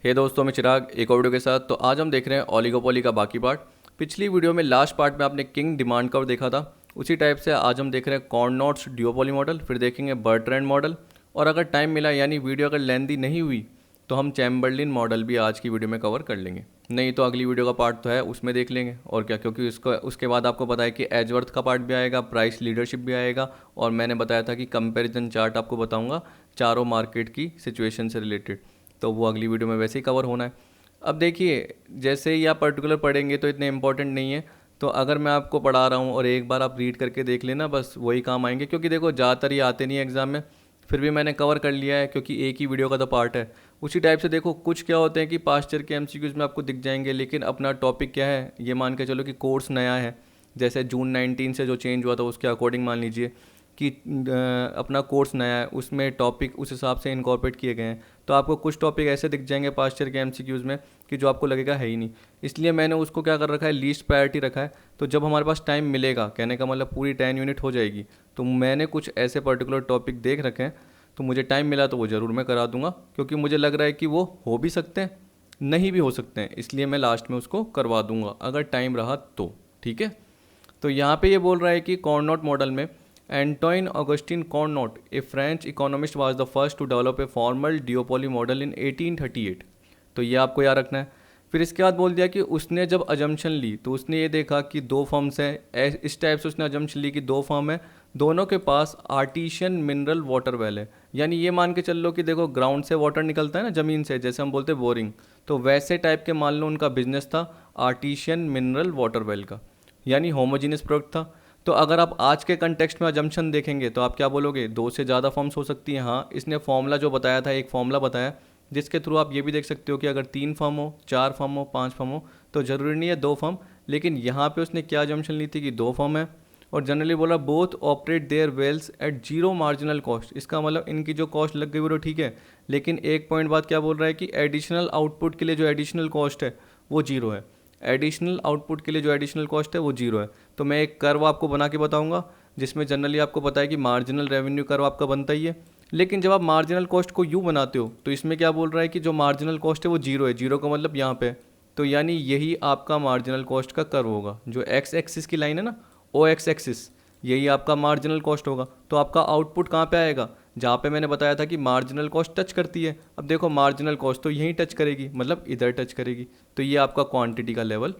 हे दोस्तों, मैं चिराग एक और वीडियो के साथ। तो आज हम देख रहे हैं ओलिगोपोली का बाकी पार्ट। पिछली वीडियो में लास्ट पार्ट में आपने किंग डिमांड कर्व देखा था, उसी टाइप से आज हम देख रहे हैं कॉर्नोट्स ड्यूओपोली मॉडल, फिर देखेंगे बर्ट्रैंड मॉडल, और अगर टाइम मिला यानी वीडियो अगर लेंदी नहीं हुई तो हम चैम्बरलिन मॉडल भी आज की वीडियो में कवर कर लेंगे। नहीं तो अगली वीडियो का पार्ट तो है, उसमें देख लेंगे और क्या, क्योंकि उसके बाद आपको पता है कि एजवर्थ का पार्ट भी आएगा, प्राइस लीडरशिप भी आएगा, और मैंने बताया था कि कंपैरिजन चार्ट आपको बताऊंगा चारों मार्केट की सिचुएशन से रिलेटेड, तो वो अगली वीडियो में वैसे ही कवर होना है। अब देखिए, जैसे ही आप पर्टिकुलर पढ़ेंगे तो इतने इंपॉर्टेंट नहीं है, तो अगर मैं आपको पढ़ा रहा हूँ और एक बार आप रीड करके देख लेना, बस वही काम आएंगे, क्योंकि देखो ज़्यादातर ये आते नहीं है एग्ज़ाम में, फिर भी मैंने कवर कर लिया है क्योंकि एक ही वीडियो का तो पार्ट है। उसी टाइप से देखो, कुछ क्या होते हैं कि पास्ट ईयर के एमसीक्यूज़ में आपको दिख जाएंगे, लेकिन अपना टॉपिक क्या है ये मान के चलो कि कोर्स नया है, जैसे जून 19 से जो चेंज हुआ था उसके अकॉर्डिंग मान लीजिए कि अपना कोर्स नया है, उसमें टॉपिक उस हिसाब से इनकॉर्पोरेट किए गए हैं, तो आपको कुछ टॉपिक ऐसे दिख जाएंगे पास्ट ईयर के एमसीक्यूज़ में कि जो आपको लगेगा है ही नहीं। इसलिए मैंने उसको क्या कर रखा है, लीस्ट प्रायोरिटी रखा है। तो जब हमारे पास टाइम मिलेगा, कहने का मतलब पूरी 10 यूनिट हो जाएगी, तो मैंने कुछ ऐसे पर्टिकुलर टॉपिक देख रखे हैं, तो मुझे टाइम मिला तो वो ज़रूर मैं करा दूंगा, क्योंकि मुझे लग रहा है कि वो हो भी सकते हैं, नहीं भी हो सकते हैं, इसलिए मैं लास्ट में उसको करवा दूंगा अगर टाइम रहा तो। ठीक है, तो यहाँ पे ये बोल रहा है कि कॉर्नोट मॉडल में Antoine Augustin Cournot, a French economist, was the first to develop a formal duopoly model in 1838। तो ये आपको याद रखना है। फिर इसके बाद बोल दिया कि उसने जब अजम्पशन ली तो उसने ये देखा कि दो फर्म्स हैं, इस टाइप से उसने अजम्पशन ली कि दो फर्म है, दोनों के पास आर्टिशियन मिनरल वाटर वेल है। यानी ये मान के चल लो कि देखो, ग्राउंड से वाटर निकलता है ना ज़मीन से, जैसे हम बोलते हैं बोरिंग, तो वैसे टाइप के मान लो उनका बिजनेस था आर्टिशियन मिनरल वाटर वेल का, यानी होमोजीनियस प्रोडक्ट था। तो अगर आप आज के कंटेक्स्ट में अजम्पशन देखेंगे तो आप क्या बोलोगे, दो से ज़्यादा फॉर्म्स हो सकती हैं। हाँ, इसने फॉर्मूला जो बताया था, एक फॉर्मूला बताया जिसके थ्रू आप ये भी देख सकते हो कि अगर 3 फर्म हो, 4 फर्म हो, 5 फर्म हो, तो ज़रूरी नहीं है 2 फर्म, लेकिन यहाँ पे उसने क्या अजम्पशन ली थी कि 2 फर्म है, और जनरली बोला both operate their wells at zero marginal cost. इसका मतलब इनकी जो कॉस्ट लग गई वो तो ठीक है, लेकिन एक पॉइंट बाद क्या बोल रहा है कि एडिशनल आउटपुट के लिए जो एडिशनल कॉस्ट है वो जीरो है। एडिशनल आउटपुट के लिए जो एडिशनल कॉस्ट है वो जीरो है। तो मैं एक कर्व आपको बना के बताऊंगा जिसमें जनरली आपको पता है कि मार्जिनल रेवेन्यू कर्व आपका बनता ही है, लेकिन जब आप मार्जिनल कॉस्ट को यूँ बनाते हो तो इसमें क्या बोल रहा है कि जो मार्जिनल कॉस्ट है वो जीरो है, जीरो का मतलब यहाँ पे, तो यानी यही आपका मार्जिनल कॉस्ट का कर्व होगा। जो एक्स एक्सिस की लाइन है ना, ओ एक्स एक्सिस, यही आपका मार्जिनल कॉस्ट होगा। तो आपका आउटपुट कहाँ पे आएगा, जहाँ पे मैंने बताया था कि मार्जिनल कॉस्ट टच करती है। अब देखो, मार्जिनल कॉस्ट तो यहीं टच करेगी, मतलब इधर टच करेगी, तो ये आपका क्वांटिटी का लेवल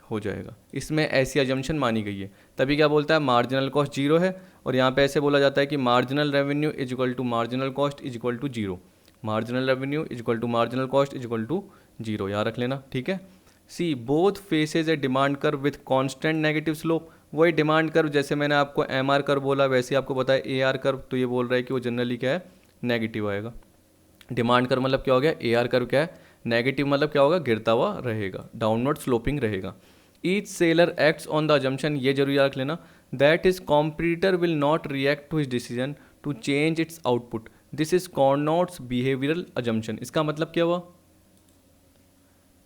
हो जाएगा। इसमें ऐसी अजम्पशन मानी गई है, तभी क्या बोलता है मार्जिनल कॉस्ट जीरो है, और यहाँ पे ऐसे बोला जाता है कि marginal revenue is equal to marginal cost is equal to zero. Marginal revenue is equal to marginal cost is equal to zero, याद रख लेना। ठीक है, C both faces a demand curve with constant negative slope. वही demand curve, जैसे मैंने आपको M R curve बोला वैसे आपको बताया ए आर कर्व, तो ये बोल रहा है कि वो जनरली क्या है, नेगेटिव आएगा। डिमांड कर्व मतलब क्या हो गया, ए आर कर्व क्या है, नेगेटिव मतलब क्या होगा, गिरता हुआ रहेगा, डाउनवर्ड स्लोपिंग रहेगा। Each seller acts on the assumption, ये जरूर याद रख लेना, that is competitor will not react to his decision to change its output, this is Cournot's behavioural assumption. इसका मतलब क्या हुआ,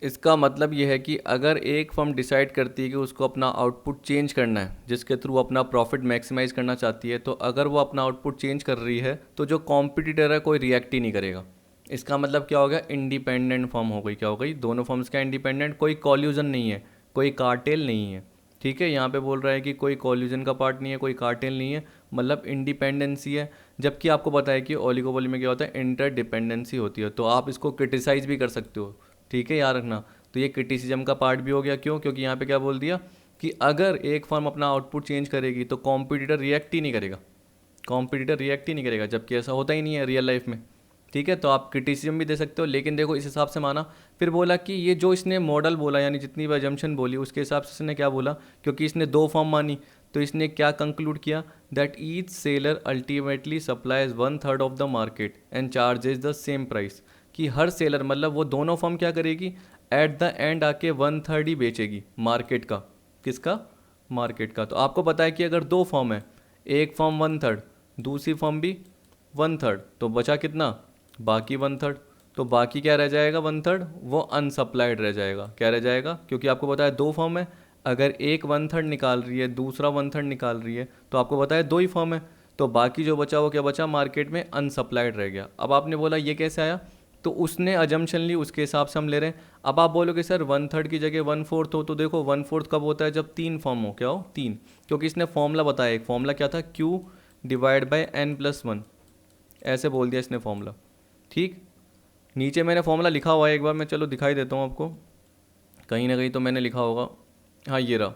इसका मतलब यह है कि अगर एक फर्म डिसाइड करती है कि उसको अपना आउटपुट चेंज करना है, जिसके थ्रू अपना प्रॉफिट मैक्सिमाइज करना चाहती है, तो अगर वो अपना आउटपुट चेंज कर रही है तो जो कॉम्पिटिटर है कोई रिएक्ट ही नहीं करेगा। इसका मतलब क्या हो गया, इंडिपेंडेंट फर्म हो गई। क्या हो गई, दोनों फर्म्स का इंडिपेंडेंट, कोई कॉल्यूजन नहीं है, कोई कार्टेल नहीं है। ठीक है, यहाँ पे बोल रहा है कि कोई कॉल्यूजन का पार्ट नहीं है, कोई कार्टेल नहीं है, मतलब इंडिपेंडेंसी है। जबकि आपको पता है कि ओलिगोपोली में क्या होता है, इंटरडिपेंडेंसी होती है, तो आप इसको क्रिटिसाइज भी कर सकते हो। ठीक है, याद रखना। तो ये क्रिटिसिज्म का पार्ट भी हो गया, क्यों, क्योंकि यहाँ पे क्या बोल दिया कि अगर एक फर्म अपना आउटपुट चेंज करेगी तो कॉम्पिटिटर रिएक्ट ही नहीं करेगा, कॉम्पिटिटर रिएक्ट ही नहीं करेगा, जबकि ऐसा होता ही नहीं है रियल लाइफ में। ठीक है, तो आप क्रिटिसिज्म भी दे सकते हो, लेकिन देखो इस हिसाब से माना। फिर बोला कि ये जो इसने मॉडल बोला, यानी जितनी भी अजम्पशन बोली उसके हिसाब से इसने क्या बोला, क्योंकि इसने दो फॉर्म मानी, तो इसने क्या कंक्लूड किया, that each seller ultimately supplies 1/3 of the market and charges the same price. कि हर सेलर मतलब वो दोनों फर्म क्या करेगी, एट द एंड आके 1/3 ही बेचेगी मार्केट का। किसका, मार्केट का। तो आपको पता है कि अगर दो फर्म है, एक फर्म 1/3, दूसरी फर्म भी 1/3, तो बचा कितना, बाकी 1/3। तो बाकी क्या रह जाएगा, 1/3 वो अनसप्लाइड रह जाएगा। क्या रह जाएगा, क्योंकि आपको पता है दो फर्म है, अगर एक 1/3 निकाल रही है, दूसरा 1/3 निकाल रही है, तो आपको पता है दो ही फर्म है, तो बाकी जो बचा वो क्या बचा, मार्केट में अनसप्लाइड रह गया। अब आपने बोला ये कैसे आया, तो उसने अजम्पशन ली, उसके हिसाब से हम ले रहे हैं। अब आप बोलोगे सर 1/3 की जगह 1/4 हो, तो देखो 1/4 कब होता है, जब 3 फॉर्म हो, क्या हो 3, क्योंकि इसने फॉर्मूला बताया, एक फॉर्मूला क्या था, Q डिवाइड बाई n+1, ऐसे बोल दिया इसने फॉर्मूला। ठीक, नीचे मैंने फॉर्मूला लिखा हुआ है, एक बार मैं चलो दिखाई देता हूँ आपको, कहीं ना कहीं तो मैंने लिखा होगा, हाँ ये रहा,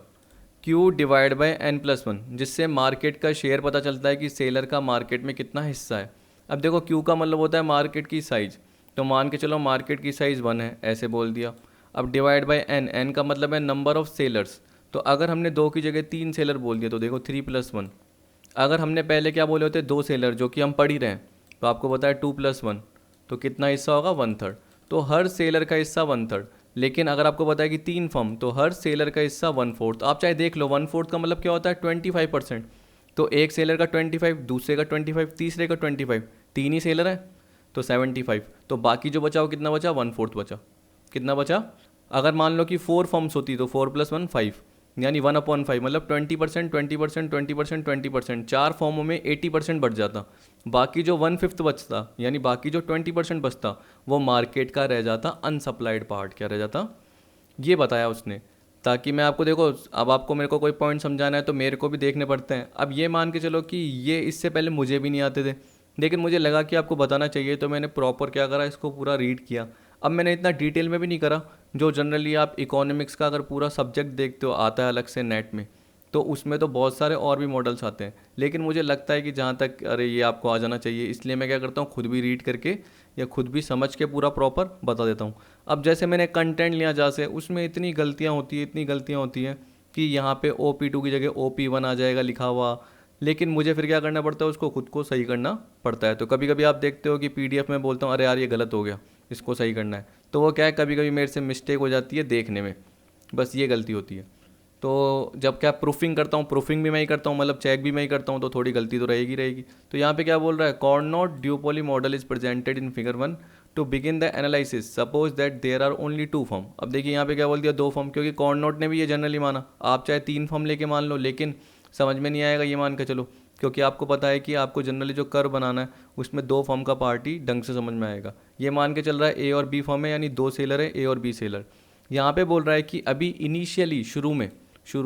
Q डिवाइड बाई n+1, जिससे मार्केट का शेयर पता चलता है कि सेलर का मार्केट में कितना हिस्सा है। अब देखो Q का मतलब होता है मार्केट की साइज़, तो मान के चलो मार्केट की साइज़ 1 है, ऐसे बोल दिया। अब डिवाइड बाई n का मतलब है नंबर ऑफ सेलर्स, तो अगर हमने 2 की जगह 3 सेलर बोल दिया तो देखो 3+1। अगर हमने पहले क्या बोले होते 2 सेलर, जो कि हम पढ़ ही रहे हैं, तो आपको पता है 2+1, तो कितना हिस्सा होगा 1/3, तो हर सेलर का हिस्सा 1/3। लेकिन अगर आपको पता है कि 3 फर्म, तो हर सेलर का हिस्सा 1/4, आप चाहे देख लो 1/4 का मतलब क्या होता है 25%, तो एक सेलर का 25, दूसरे का 25, तीसरे का 25, 3 ही सेलर है तो 75, तो बाकी जो बचा वो कितना बचा, 1/4 बचा। कितना बचा, अगर मान लो कि 4 फर्म्स होती तो 4+1 5, यानी 1/5, मतलब 20%, 20%, 20%, 20%, 4 फॉर्मों में 80% बढ़ जाता। बाकी जो 1/5 बचता, यानी बाकी जो 20% बचता, वो मार्केट का रह जाता, अनसप्लाइड पार्ट क्या रह जाता, ये बताया उसने। ताकि मैं आपको, देखो अब आपको मेरे को कोई पॉइंट समझाना है तो मेरे को भी देखने पड़ते हैं। अब ये मान के चलो कि ये इससे पहले मुझे भी नहीं आते थे, लेकिन मुझे लगा कि आपको बताना चाहिए, तो मैंने प्रॉपर क्या करा, इसको पूरा रीड किया। अब मैंने इतना डिटेल में भी नहीं करा, जो जनरली आप इकोनॉमिक्स का अगर पूरा सब्जेक्ट देखते हो आता है अलग से नेट में, तो उसमें तो बहुत सारे और भी मॉडल्स आते हैं, लेकिन मुझे लगता है कि जहाँ तक अरे ये आपको आ जाना चाहिए, इसलिए मैं क्या करता हूँ, खुद भी रीड करके या खुद भी समझ के पूरा प्रॉपर बता देता हूँ। अब जैसे मैंने कंटेंट लिया जहाँ से, उसमें इतनी गलतियाँ होती है, इतनी गलतियाँ होती हैं कि यहाँ पे OP2 की जगह OP1 आ जाएगा लिखा हुआ, लेकिन मुझे फिर क्या करना पड़ता है, उसको खुद को सही करना पड़ता है। तो कभी कभी आप देखते हो कि PDF में बोलता हूँ अरे यार ये गलत हो गया, इसको सही करना है, तो वो क्या है, कभी कभी मेरे से मिस्टेक हो जाती है देखने में, बस ये गलती होती है। तो जब क्या प्रूफिंग करता हूँ, प्रूफिंग भी मैं ही करता हूँ, मतलब चेक भी मैं ही करता हूँ, तो थोड़ी गलती तो रहेगी रहेगी। तो यहाँ पे क्या बोल रहा है, Cournot duopoly model is presented in figure 1 to begin the analysis, suppose that there are only 2 firm. अब देखिए यहाँ पे क्या बोल दिया, 2 फर्म, क्योंकि कॉर्नोट ने भी ये जनरली माना, आप चाहे 3 फर्म लेके मान लो, लेकिन समझ में नहीं आएगा ये मान के चलो, क्योंकि आपको पता है कि आपको जनरली जो कर्व बनाना है उसमें 2 फर्म का पार्टी ढंग से समझ में आएगा। ये मान के चल रहा है A और B फर्म है, यानी 2 सेलर है, A और B सेलर। यहाँ पे बोल रहा है कि अभी इनिशियली शुरू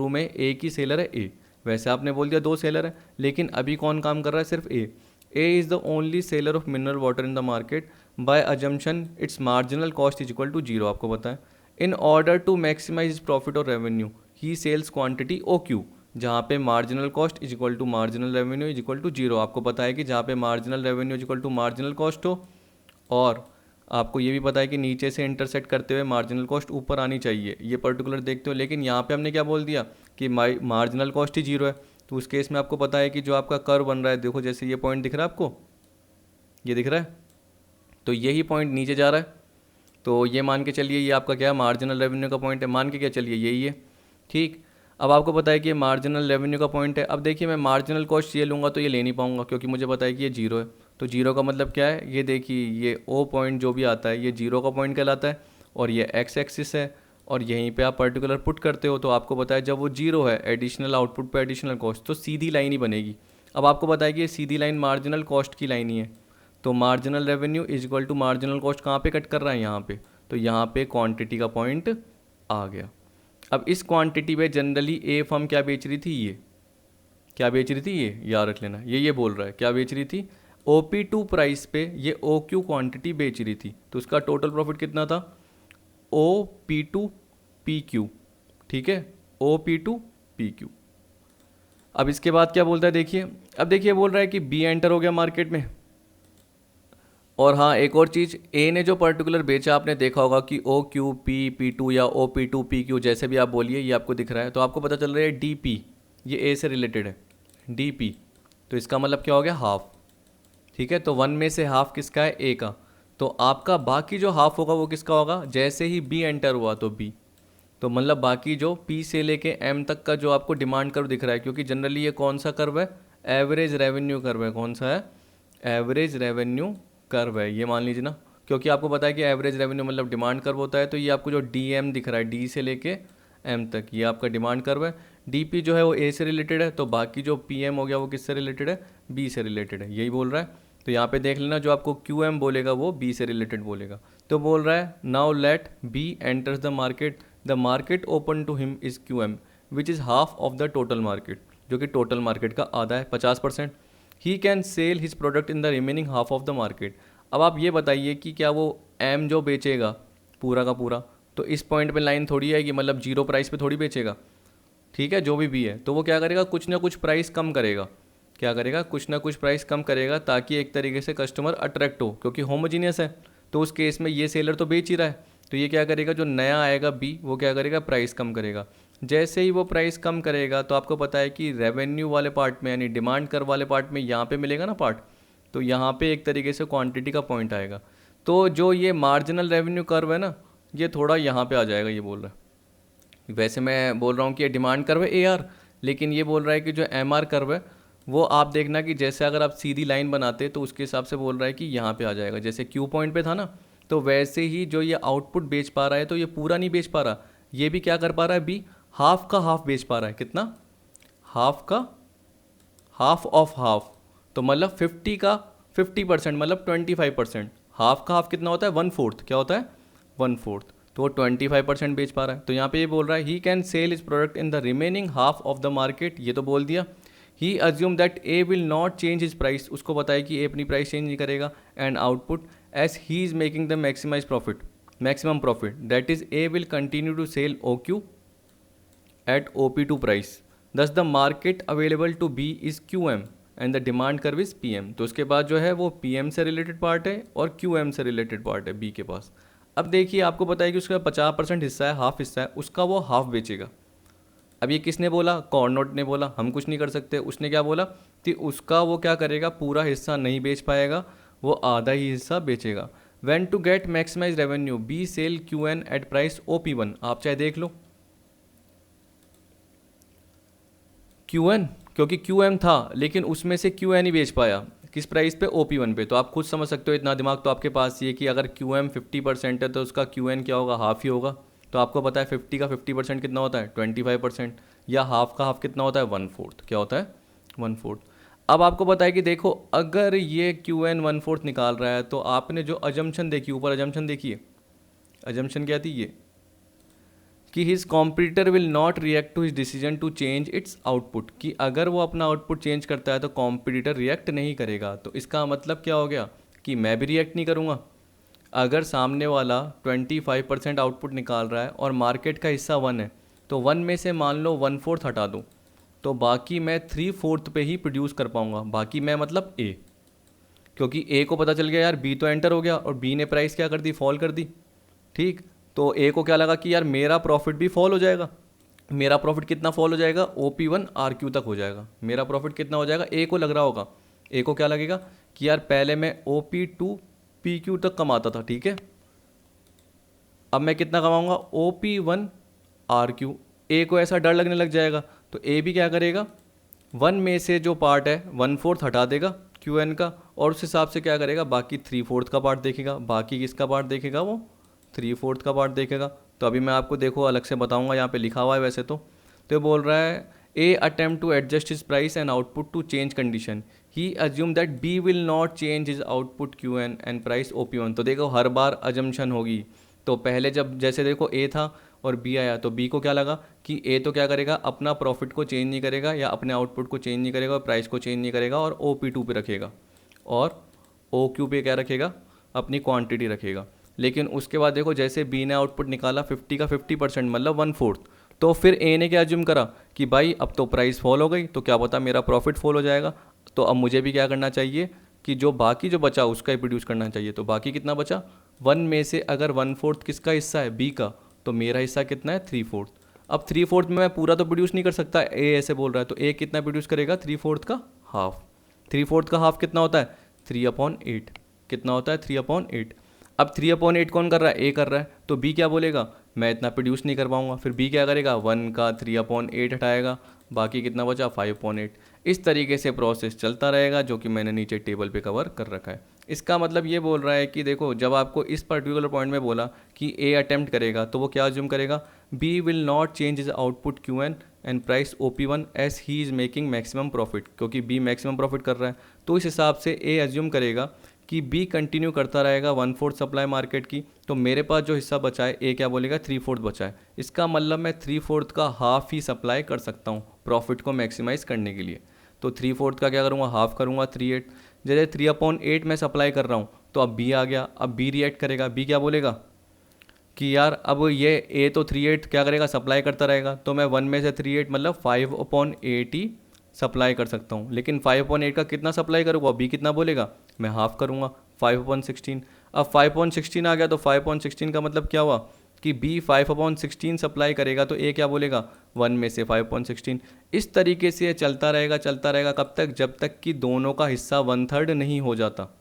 में एक ही सेलर है A, वैसे आपने बोल दिया 2 सेलर है, लेकिन अभी कौन काम कर रहा है, सिर्फ A is the only seller of mineral water in the market, by assumption it's marginal cost is equal to 0, आपको पता है। In order to maximise profit और revenue he sells quantity OQ, जहाँ पे marginal cost is equal to marginal revenue is equal to 0, आपको पता है कि जहाँ पे marginal revenue is equal to marginal cost हो, और आपको ये भी पता है कि नीचे से इंटरसेक्ट करते हुए मार्जिनल कॉस्ट ऊपर आनी चाहिए, ये पर्टिकुलर देखते हो। लेकिन यहाँ पे हमने क्या बोल दिया कि मार्जिनल कॉस्ट ही 0 है, तो उस केस में आपको पता है कि जो आपका कर्व बन रहा है, देखो जैसे ये पॉइंट दिख रहा है आपको, ये दिख रहा है, तो यही पॉइंट नीचे जा रहा है, तो ये मान के चलिए ये आपका क्या है, मार्जिनल रेवेन्यू का पॉइंट है, मान के क्या चलिए यही है। ठीक, अब आपको पता है कि ये मार्जिनल रेवेन्यू का पॉइंट है। अब देखिए मैं मार्जिनल कॉस्ट ये लूँगा तो ये ले नहीं पाऊँगा, क्योंकि मुझे पता है कि ये 0 है, तो 0 का मतलब क्या है, ये देखिए ये O पॉइंट जो भी आता है ये 0 का पॉइंट कहलाता है, और ये X एक्सिस है, और यहीं पे आप पर्टिकुलर पुट करते हो, तो आपको पता है जब वो 0 है, एडिशनल आउटपुट पे एडिशनल कॉस्ट, तो सीधी लाइन ही बनेगी। अब आपको पता है कि ये सीधी लाइन मार्जिनल कॉस्ट की लाइन ही है, तो marginal revenue is equal to marginal cost कहाँ पे कट कर रहा है, यहाँ पे, तो यहाँ पे क्वांटिटी का पॉइंट आ गया। अब इस क्वांटिटी पे जनरली A फर्म क्या बेच रही थी, ये क्या बेच रही थी, ये याद रख लेना, ये बोल रहा है क्या बेच रही थी, OP2 प्राइस पे ये OQ क्वांटिटी बेच रही थी, तो उसका टोटल प्रॉफिट कितना था, OP2 PQ, ठीक है, OP2 PQ। अब इसके बाद क्या बोलता है देखिए, अब देखिए बोल रहा है कि B एंटर हो गया मार्केट में, और हाँ एक और चीज़, ए ने जो पर्टिकुलर बेचा आपने देखा होगा कि OQP P2 या OP2 PQ जैसे भी आप बोलिए, ये आपको दिख रहा है, तो आपको पता चल रहा है DP ये A से रिलेटेड है, DP, तो इसका मतलब क्या हो गया, हाफ। ठीक है, तो 1 में से हाफ किसका है, A का, तो आपका बाकी जो हाफ होगा वो किसका होगा, जैसे ही B एंटर हुआ तो B, तो मतलब बाकी जो P से लेके M तक का जो आपको डिमांड कर्व दिख रहा है, क्योंकि जनरली ये कौन सा कर्व है, एवरेज रेवेन्यू कर्व है, कौन सा है, एवरेज रेवेन्यू कर्व है, ये मान लीजिए ना, क्योंकि आपको पता है कि एवरेज रेवेन्यू मतलब डिमांड कर्व होता है, तो ये आपको जो DM दिख रहा है, D से लेके M तक, ये आपका डिमांड कर्व है। DP जो है वो A से रिलेटेड है, तो बाकी जो PM हो गया वो किससे रिलेटेड है, B से रिलेटेड है, यही बोल रहा है। तो यहाँ पे देख लेना, जो आपको क्यू एम बोलेगा वो बी से रिलेटेड बोलेगा। तो बोल रहा है now let B enters the market open to him is Q M which is half of the total market, जो कि टोटल मार्केट का आधा है 50%। He can sell his product in the remaining half of the market. अब आप ये बताइए कि क्या वो एम जो बेचेगा पूरा का पूरा, तो इस पॉइंट पे लाइन थोड़ी आएगी, मतलब जीरो प्राइस पे थोड़ी बेचेगा, ठीक है, जो भी बी है। तो वो क्या करेगा, कुछ ना कुछ प्राइस कम करेगा। क्या करेगा, कुछ ना कुछ प्राइस कम करेगा, ताकि एक तरीके से कस्टमर अट्रैक्ट हो, क्योंकि होमोजीनियस है। तो उस केस में ये सेलर तो बेच ही रहा है, तो ये क्या करेगा, जो नया आएगा बी वो क्या करेगा, प्राइस कम करेगा। जैसे ही वो प्राइस कम करेगा तो आपको पता है कि रेवेन्यू वाले पार्ट में, यानी डिमांड कर्व वाले पार्ट में यहाँ पे मिलेगा ना पार्ट, तो यहाँ पे एक तरीके से क्वांटिटी का पॉइंट आएगा। तो जो ये मार्जिनल रेवेन्यू कर्व है ना, ये थोड़ा यहाँ पे आ जाएगा, ये बोल रहा है। वैसे मैं बोल रहा हूँ कि ये डिमांड कर्व है ए आर, लेकिन ये बोल रहा है कि जो एम आर कर्व है वो आप देखना कि जैसे अगर आप सीधी लाइन बनाते तो उसके हिसाब से बोल रहा है कि यहाँ पे आ जाएगा। जैसे क्यू पॉइंट पे था ना, तो वैसे ही जो ये आउटपुट बेच पा रहा है, तो ये पूरा नहीं बेच पा रहा, ये भी क्या कर पा रहा है बी, हाफ का हाफ बेच पा रहा है। कितना, हाफ का हाफ ऑफ हाफ, तो मतलब 50 का 50%, मतलब 25%। हाफ का हाफ कितना होता है, 1/4, क्या होता है 1/4, तो वो 25% बेच पा रहा है। तो यहाँ पे ये बोल रहा है he can sell is product in the remaining half of the market, ये तो बोल दिया। He assume that A will not change his price, उसको बताया कि ए अपनी प्राइस चेंज नहीं करेगा, and output as he is making the maximum profit that is A will continue to sell O Q at OP2 price. Thus the market available to B is QM and the demand curve is PM. तो उसके बाद जो है वो PM से related part है और QM से रिलेटेड पार्ट है B के पास। अब देखिए, आपको पता है कि उसका 50% हिस्सा है, हाफ हिस्सा है, उसका वो हाफ बेचेगा। अब ये किसने बोला, कॉर्नोट ने बोला, हम कुछ नहीं कर सकते। उसने क्या बोला कि उसका वो क्या करेगा, पूरा हिस्सा नहीं बेच पाएगा, वो आधा ही हिस्सा बेचेगा। When to get maximize revenue B sell QN at price OP1, आप चाहे देख लो QN, क्योंकि QM था लेकिन उसमें से QN ही बेच पाया, किस प्राइस पे, OP1 पे। तो आप खुद समझ सकते हो, इतना दिमाग तो आपके पास ही है कि अगर QM 50% है तो उसका QN क्या होगा, हाफ ही होगा। तो आपको पता है 50 का 50% कितना होता है 25%, या हाफ का हाफ कितना होता है 1/4, क्या होता है 1/4। अब आपको पता है कि देखो, अगर ये QN 1/4 निकाल रहा है, तो आपने जो अजम्पशन देखी, ऊपर अजम्पशन देखिए, अजम्पशन क्या थी ये, कि his competitor will not react to his decision to change its output, कि अगर वो अपना आउटपुट चेंज करता है तो कॉम्पिटिटर रिएक्ट नहीं करेगा। तो इसका मतलब क्या हो गया कि मैं भी रिएक्ट नहीं करूँगा। अगर सामने वाला 25% आउटपुट निकाल रहा है और मार्केट का हिस्सा 1 है, तो 1 में से मान लो 1/4 हटा दूँ, तो बाकी मैं 3/4 पे ही प्रोड्यूस कर पाऊँगा। बाकी मैं मतलब ए, क्योंकि ए को पता चल गया यार बी तो एंटर हो गया, और बी ने प्राइस क्या कर दी, फॉल कर दी, ठीक। तो ए को क्या लगा कि यार मेरा प्रॉफिट भी फॉल हो जाएगा। मेरा प्रॉफिट कितना फॉल हो जाएगा, OP1 RQ तक हो जाएगा। मेरा प्रॉफिट कितना हो जाएगा, ए को लग रहा होगा, ए को क्या लगेगा कि यार पहले मैं OP2 PQ तक कमाता था, ठीक है, अब मैं कितना कमाऊंगा, OP1 RQ। ए को ऐसा डर लगने लग जाएगा, तो ए भी क्या करेगा, 1 में से जो पार्ट है 1/4 हटा देगा QN का, और उस हिसाब से क्या करेगा, बाकी 3/4 का पार्ट देखेगा। बाकी किसका पार्ट देखेगा, वो 3/4 का पार्ट देखेगा। तो अभी मैं आपको देखो अलग से बताऊंगा, यहाँ पे लिखा हुआ है वैसे तो ये बोल रहा है A attempt to adjust his price and output to change condition, he assume that B will not change his output QN and price OP1। तो देखो हर बार अजम्पशन होगी। तो पहले जब जैसे देखो ए था और बी आया, तो बी को क्या लगा कि ए तो क्या करेगा, अपना प्रॉफिट को चेंज नहीं करेगा या अपने आउटपुट को चेंज नहीं करेगा और प्राइस को चेंज नहीं करेगा, और OP2 पे रखेगा और OQ पे क्या रखेगा, अपनी क्वांटिटी रखेगा। लेकिन उसके बाद देखो, जैसे बी ने आउटपुट निकाला 50 का 50%, मतलब 1/4, तो फिर ए ने क्या अज्यूम करा कि भाई अब तो प्राइस फॉल हो गई, तो क्या पता मेरा प्रॉफिट फॉल हो जाएगा, तो अब मुझे भी क्या करना चाहिए कि जो बाकी जो बचा उसका ही प्रोड्यूस करना चाहिए। तो बाकी कितना बचा, 1 में से अगर 1/4 किसका हिस्सा है, बी का, तो मेरा हिस्सा कितना है 3/4। अब 3/4 में मैं पूरा तो प्रोड्यूस नहीं कर सकता, ए ऐसे बोल रहा है, तो ए कितना प्रोड्यूस करेगा, 3/4 का हाफ। 3/4 का हाफ कितना होता है 3/8, कितना होता है 3/8। अब 3/8 कौन कर रहा है, ए कर रहा है, तो बी क्या बोलेगा, मैं इतना प्रोड्यूस नहीं कर पाऊंगा। फिर बी क्या करेगा, 1 का 3/8 हटाएगा, बाकी कितना बचा 5/8। इस तरीके से प्रोसेस चलता रहेगा, जो कि मैंने नीचे टेबल पे कवर कर रखा है। इसका मतलब ये बोल रहा है कि देखो, जब आपको इस पर्टिकुलर पॉइंट में बोला कि ए अटेम्प्ट करेगा, तो वो क्या अज्यूम करेगा, B will not change is output QN and price OP1 as he is making maximum profit, क्योंकि बी मैक्सिमम प्रॉफिट कर रहा है तो इस हिसाब से ए एज्यूम करेगा कि बी कंटिन्यू करता रहेगा 1/4 सप्लाई मार्केट की, तो मेरे पास जो हिस्सा बचा है ए क्या बोलेगा 3/4 बचा है। इसका मतलब मैं 3/4 का हाफ ही सप्लाई कर सकता हूँ प्रॉफिट को मैक्सिमाइज़ करने के लिए। तो 3/4 का क्या करूँगा, हाफ करूँगा 3/8। जैसे 3/8 मैं सप्लाई कर रहा हूँ तो अब बी आ गया, अब बी रिएक्ट करेगा। बी क्या बोलेगा कि यार अब ये ए तो 3/8 क्या करेगा, सप्लाई करता रहेगा, तो मैं 1 में से 3/8 मतलब 5/8 ही सप्लाई कर सकता हूँ। लेकिन 5/8 का कितना सप्लाई करूँगा, बी कितना बोलेगा, मैं हाफ करूँगा 5/16। अब 5/16 आ गया तो 5/16 का मतलब क्या हुआ कि बी 5/16 सप्लाई करेगा तो ए क्या बोलेगा 1 में से 5/16। इस तरीके से ये चलता रहेगा कब तक, जब तक कि दोनों का हिस्सा 1/3 नहीं हो जाता।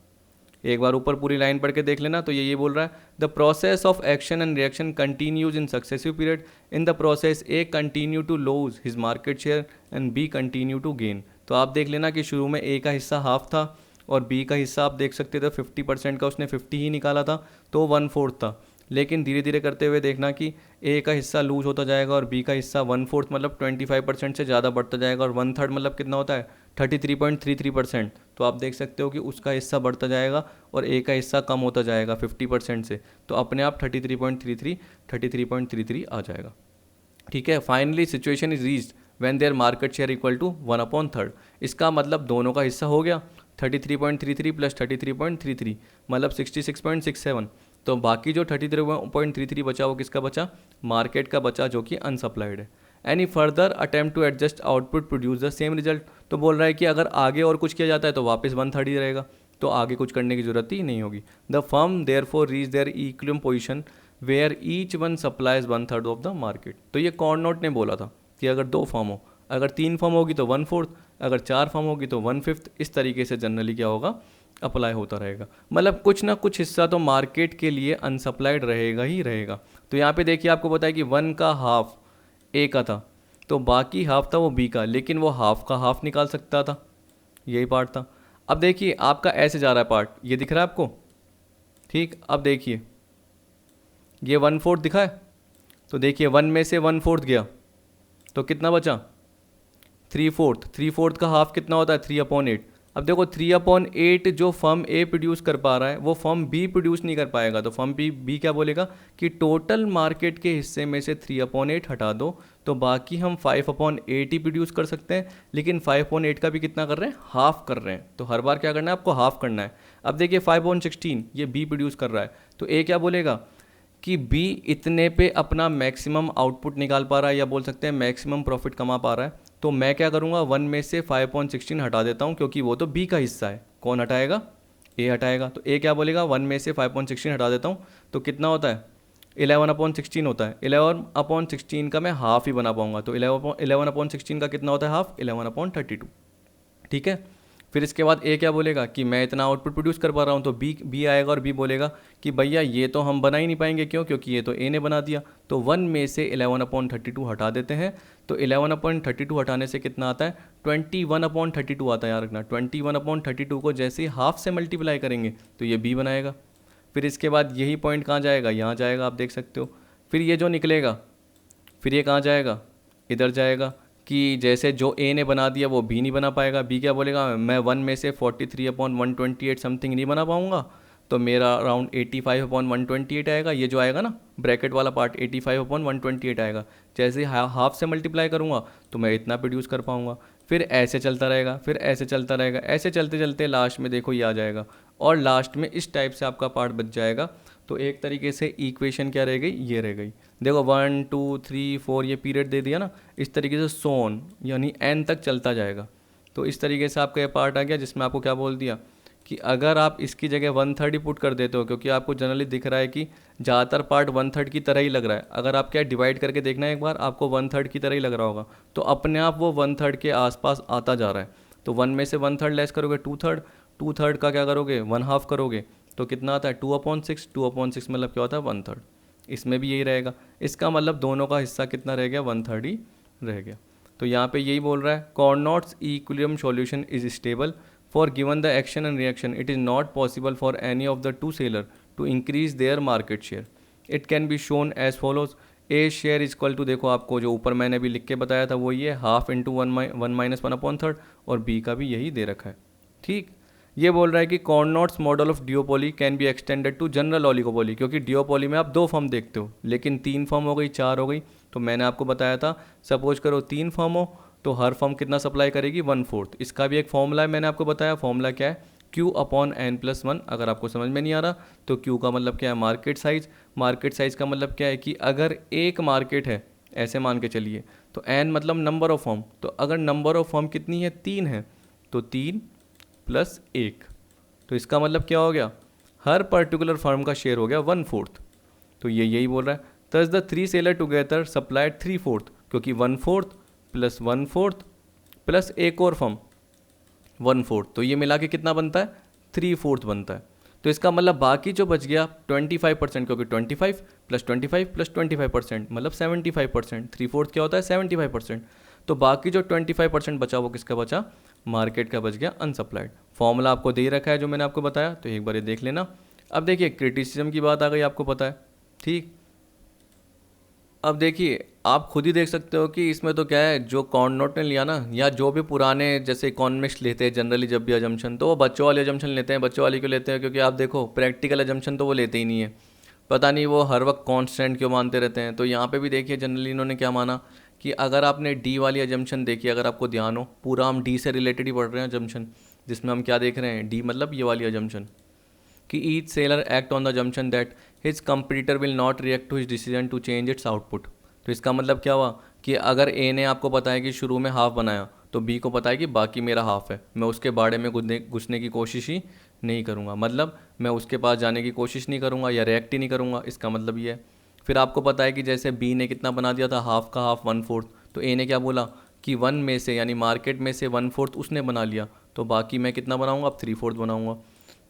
एक बार ऊपर पूरी लाइन पढ़ के देख लेना, तो ये बोल रहा है the process of action and reaction continues in successive period. In the process A continue to lose his market share and B continue to gain. तो आप देख लेना कि शुरू में ए का हिस्सा हाफ था और बी का हिस्सा आप देख सकते थे 50% का उसने 50 ही निकाला था तो 1/4 था। लेकिन धीरे धीरे करते हुए देखना कि ए का हिस्सा लूज होता जाएगा और बी का हिस्सा 1/4 मतलब 25% से ज़्यादा बढ़ता जाएगा, और 1/3 मतलब कितना होता है 33.33%। तो आप देख सकते हो कि उसका हिस्सा बढ़ता जाएगा और ए का हिस्सा कम होता जाएगा 50% से, तो अपने आप 33.33 आ जाएगा। ठीक है, finally situation is reached when their market share equal to 1/3। इसका मतलब दोनों का हिस्सा हो गया 33.33 प्लस 33.33 मतलब 66.67। तो बाकी जो 33.33 बचा वो किसका बचा, मार्केट का बचा, जो कि अनसप्लाइड है। Any further attempt to adjust output produce the same result. तो बोल रहा है कि अगर आगे और कुछ किया जाता है तो वापस 1/3 ही रहेगा, तो आगे कुछ करने की जरूरत ही नहीं होगी। The firm therefore reach their equilibrium position where each one supplies 1/3 of the market. तो ये कॉर्नोट ने बोला था कि अगर 2 फर्म हो, अगर 3 फर्म होगी तो 1/4, अगर 4 फर्म होगी तो 1/5। इस तरीके से जनरली क्या होगा, अप्लाई होता रहेगा। मतलब कुछ ना कुछ हिस्सा तो मार्केट के लिए अनसप्लाइड रहेगा ही रहेगा। तो यहाँ पे देखिए आपको बताया कि 1 का हाफ ए का था तो बाकी हाफ था वो बी का, लेकिन वो हाफ का हाफ निकाल सकता था, यही पार्ट था। अब देखिए आपका ऐसे जा रहा है पार्ट, ये दिख रहा है आपको, ठीक। अब देखिए ये 1/4 दिखा है, तो देखिए 1 में से 1/4 गया तो कितना बचा 3/4। 3/4 का हाफ कितना होता है 3/8। अब देखो 3/8 जो फर्म ए प्रोड्यूस कर पा रहा है वो फर्म बी प्रोड्यूस नहीं कर पाएगा, तो फर्म बी क्या बोलेगा कि टोटल मार्केट के हिस्से में से 3/8 हटा दो तो बाकी हम 5/8 ही प्रोड्यूस कर सकते हैं। लेकिन 5/8 का भी कितना कर रहे हैं, हाफ कर रहे हैं, तो हर बार क्या करना है आपको, हाफ करना है। अब देखिए 5/16 ये बी प्रोड्यूस कर रहा है तो ए क्या बोलेगा कि बी इतने पे अपना मैक्सिमम आउटपुट निकाल पा रहा है, या बोल सकते हैं मैक्सिमम प्रॉफिट कमा पा रहा है। तो मैं क्या करूँगा 1 में से 5/16 हटा देता हूँ, क्योंकि वो तो बी का हिस्सा है। कौन हटाएगा, ए हटाएगा। तो ए क्या बोलेगा 1 में से 5/16 हटा देता हूँ तो कितना होता है 11/16 होता है। 11/16 का मैं हाफ ही बना पाऊंगा, तो 11/16 का कितना होता है हाफ, 11/32। ठीक है, फिर इसके बाद ए क्या बोलेगा कि मैं इतना आउटपुट प्रोड्यूस कर पा रहा हूँ, तो बी आएगा और बी बोलेगा कि भैया ये तो हम बना ही नहीं पाएंगे, क्यों, क्योंकि ये तो ए ने बना दिया। तो 1 में से 11/32 हटा देते हैं, तो 11/32 हटाने से कितना आता है 21/32 आता है। यार रखना 21/32 को जैसे ही हाफ से मल्टीप्लाई करेंगे तो ये बी बनाएगा। फिर इसके बाद यही पॉइंट कहाँ जाएगा, यहाँ जाएगा, आप देख सकते हो। फिर ये जो निकलेगा फिर ये कहाँ जाएगा, इधर जाएगा, कि जैसे जो ए ने बना दिया वो बी नहीं बना पाएगा। बी क्या बोलेगा मैं 1 में से 43/128 समथिंग नहीं बना पाऊंगा, तो मेरा अराउंड 85/128 आएगा। ये जो आएगा ना ब्रैकेट वाला पार्ट 85/128 आएगा। जैसे हाफ से मल्टीप्लाई करूँगा तो मैं इतना प्रोड्यूस कर पाऊँगा। फिर ऐसे चलता रहेगा, फिर ऐसे चलता रहेगा, ऐसे चलते चलते लास्ट में देखो ये आ जाएगा, और लास्ट में इस टाइप से आपका पार्ट बच जाएगा। तो एक तरीके से इक्वेशन क्या रह गई, ये रह गई। देखो 1 2 3 4 ये पीरियड दे दिया ना, इस तरीके से सोन यानी एन तक चलता जाएगा। तो इस तरीके से आपका ये पार्ट आ गया, जिसमें आपको क्या बोल दिया कि अगर आप इसकी जगह 1/3 ही पुट कर देते हो, क्योंकि आपको जनरली दिख रहा है कि ज़्यादातर पार्ट 1/3 की तरह ही लग रहा है। अगर आप क्या डिवाइड करके देखना है एक बार, आपको 1/3 की तरह ही लग रहा होगा, तो अपने आप वो 1/3 के आसपास आता जा रहा है। तो 1 में से 1/3 लेस करोगे 2/3, 2/3 का क्या करोगे 1/2 करोगे तो कितना आता है 2/6। 2/6 मतलब क्या होता है 1/3। इसमें भी यही रहेगा, इसका मतलब दोनों का हिस्सा कितना रह गया 1/3 ही रह गया। तो यहाँ पे यही बोल रहा है Cournot's equilibrium solution is stable for given the action and reaction it is not possible for any of the two seller to increase their market share. It can be shown as follows. A share equal to, देखो आपको जो ऊपर मैंने भी लिख के बताया था वो ये half into one minus one upon third, और बी का भी यही दे रखा है। ठीक, ये बोल रहा है कि Cournot's model of duopoly can be extended to general oligopoly, क्योंकि डियोपोली में आप 2 फॉर्म देखते हो, लेकिन 3 फॉर्म हो गई, 4 हो गई। तो मैंने आपको बताया था सपोज करो 3 फॉर्म हो तो हर फॉर्म कितना सप्लाई करेगी, 1/4। इसका भी एक फॉर्मूला है, मैंने आपको बताया। फॉर्मूला क्या है, Q अपॉन n+1। अगर आपको समझ में नहीं आ रहा तो Q का मतलब क्या है, मार्केट साइज। मार्केट साइज का मतलब क्या है कि अगर एक मार्केट है ऐसे मान के चलिए, तो n मतलब नंबर ऑफ फॉर्म। तो अगर नंबर ऑफ फॉर्म कितनी है, 3 है, तो 3 + 1, तो इसका मतलब क्या हो गया, हर पर्टिकुलर फर्म का शेयर हो गया 1/4। तो ये यही बोल रहा है, thus the 3 seller together supplied 3/4, क्योंकि 1/4 + 1/4 प्लस एक और फर्म 1/4, तो ये मिला के कितना बनता है, 3/4 बनता है। तो इसका मतलब बाकी जो बच गया 25%, क्योंकि 25 + 25 + 25% मतलब 75%। 3/4 क्या होता है, 75%। तो बाकी जो 25% बचा वो किसका बचा, मार्केट का बच गया, अनसप्लाइड। फॉर्मूला आपको दे रखा है जो मैंने आपको बताया, तो एक बार ये देख लेना। अब देखिए क्रिटिसिज्म की बात आ गई, आपको पता है। ठीक, अब देखिए आप खुद ही देख सकते हो कि इसमें तो क्या है, जो कॉर्नोट ने लिया ना, या जो भी पुराने जैसे इकोनॉमिस्ट लेते हैं जनरली जब भी अजम्पशन, तो वो बच्चों वाले अजम्पशन लेते हैं। बच्चों वाले क्यों लेते हैं, क्योंकि आप देखो प्रैक्टिकल अजम्पशन तो वो लेते ही नहीं है, पता नहीं वो हर वक्त कांस्टेंट क्यों मानते रहते हैं। तो यहाँ पे भी देखिए जनरली इन्होंने क्या माना कि अगर आपने डी वाली अजम्पशन देखी, अगर आपको ध्यान हो, पूरा हम डी से रिलेटेड ही पढ़ रहे हैं अजम्पशन, जिसमें हम क्या देख रहे हैं, डी मतलब ये वाली अजम्पशन कि each seller act on the assumption that his competitor will not react to his decision to change its output. तो इसका मतलब क्या हुआ कि अगर ए ने आपको पता है कि शुरू में हाफ बनाया, तो बी को पता है कि बाकी मेरा हाफ है, मैं उसके बारे में घुसने की कोशिश ही नहीं करूँगा, मतलब मैं उसके पास जाने की कोशिश नहीं करूँगा या रिएक्ट ही नहीं करूँगा, इसका मतलब ये है। फिर आपको पता है कि जैसे बी ने कितना बना दिया था, हाफ का हाफ 1/4, तो ए ने क्या बोला कि 1 में से यानी मार्केट में से 1/4 उसने बना लिया, तो बाकी मैं कितना बनाऊँगा, अब 3/4 बनाऊँगा।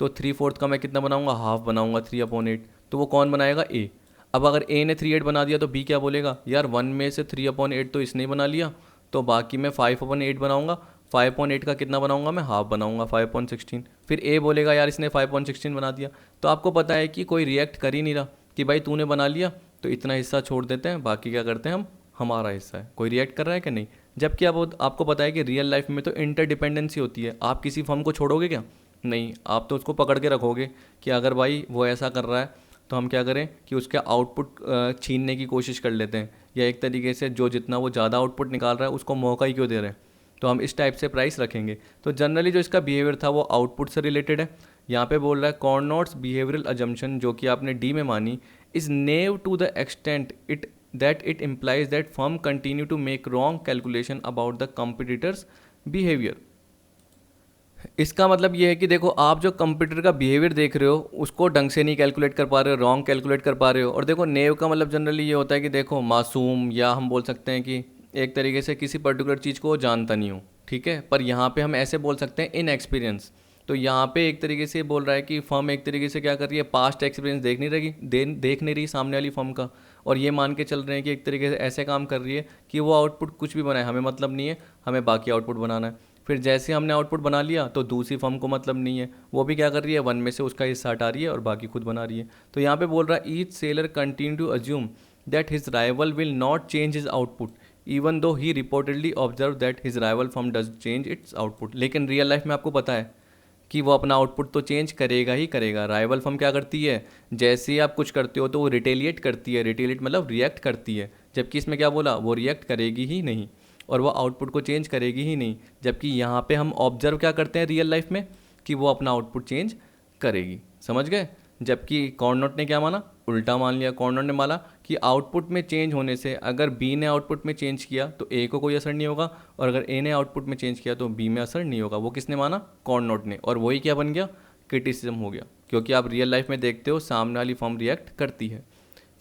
तो 3/4 का मैं कितना बनाऊँगा, हाफ बनाऊँगा 3/8। तो वो कौन बनाएगा, ए। अब अगर ए ने 3/8 बना दिया तो बी क्या बोलेगा, यार 1 में से 3/8 तो इसने ही बना लिया, तो बाकी मैं 5/8 बनाऊंगा। 5/8 का कितना बनाऊंगा, मैं हाफ बनाऊंगा 5/16। फिर ए बोलेगा यार इसने 5/16 बना दिया। तो आपको पता है कि कोई रिएक्ट कर ही नहीं रहा कि भाई तूने बना लिया तो इतना हिस्सा छोड़ देते हैं, बाकी क्या करते हैं हम, हमारा हिस्सा है। कोई रिएक्ट कर रहा है कि नहीं। जबकि अब आपको पता है कि रियल लाइफ में तो इंटरडिपेंडेंसी होती है। आप किसी फर्म को छोड़ोगे क्या, नहीं, आप तो उसको पकड़ के रखोगे कि अगर भाई वो ऐसा कर रहा है तो हम क्या करें कि उसके आउटपुट छीनने की कोशिश कर लेते हैं, या एक तरीके से जो जितना वो ज़्यादा आउटपुट निकाल रहा है उसको मौका ही क्यों दे रहे हैं, तो हम इस टाइप से प्राइस रखेंगे। तो जनरली जो इसका बिहेवियर था वो आउटपुट से रिलेटेड है। यहाँ पे बोल रहा है कॉर्नोट्स बिहेवियरल अजम्पशन, जो कि आपने डी में मानी, is naive to the extent it implies that firm continue to make wrong calculation about the competitors behaviour. इसका मतलब ये है कि देखो आप जो कंप्यूटर का बिहेवियर देख रहे हो उसको ढंग से नहीं कैलकुलेट कर पा रहे हो, रॉन्ग कैलकुलेट कर पा रहे हो। और देखो नेव का मतलब जनरली ये होता है कि देखो मासूम, या हम बोल सकते हैं कि एक तरीके से किसी पर्टिकुलर चीज़ को जानता नहीं हो, ठीक है। पर यहाँ पे हम ऐसे बोल सकते हैं इन एक्सपीरियंस। तो यहाँ पे एक तरीके से बोल रहा है कि फर्म एक तरीके से क्या कर रही है, पास्ट एक्सपीरियंस देख नहीं रही, देख नहीं रही सामने वाली फर्म का, और ये मान के चल रहे हैं कि एक तरीके से ऐसे काम कर रही है कि वो आउटपुट कुछ भी बनाए हमें मतलब नहीं है, हमें बाकी आउटपुट बनाना है। फिर जैसे हमने आउटपुट बना लिया तो दूसरी फर्म को मतलब नहीं है, वो भी क्या कर रही है, 1 में से उसका हिस्सा हटा रही है और बाकी खुद बना रही है। तो यहाँ पे बोल रहा है each seller continue to assume that his rival will not change his output even though he reportedly observe that his rival firm does change its output. लेकिन रियल लाइफ में आपको पता है कि वो अपना आउटपुट तो चेंज करेगा ही करेगा। राइवल फर्म क्या करती है, जैसे ही आप कुछ करते हो तो वो रिटेलिएट करती है, रिटेलिएट मतलब रिएक्ट करती है, जबकि इसमें क्या बोला, वो रिएक्ट करेगी ही नहीं और वो आउटपुट को चेंज करेगी ही नहीं। जबकि यहाँ पे हम ऑब्जर्व क्या करते हैं रियल लाइफ में कि वो अपना आउटपुट चेंज करेगी, समझ गए। जबकि कॉर्नोट ने क्या माना, उल्टा मान लिया। कॉर्नोट ने माना कि आउटपुट में चेंज होने से अगर बी ने आउटपुट में चेंज किया तो ए को कोई असर नहीं होगा, और अगर ए ने आउटपुट में चेंज किया तो बी में असर नहीं होगा। वो किसने माना, कॉर्नोट ने, और वही क्या बन गया, क्रिटिसिज्म हो गया। क्योंकि आप रियल लाइफ में देखते हो सामने वाली फर्म रिएक्ट करती है।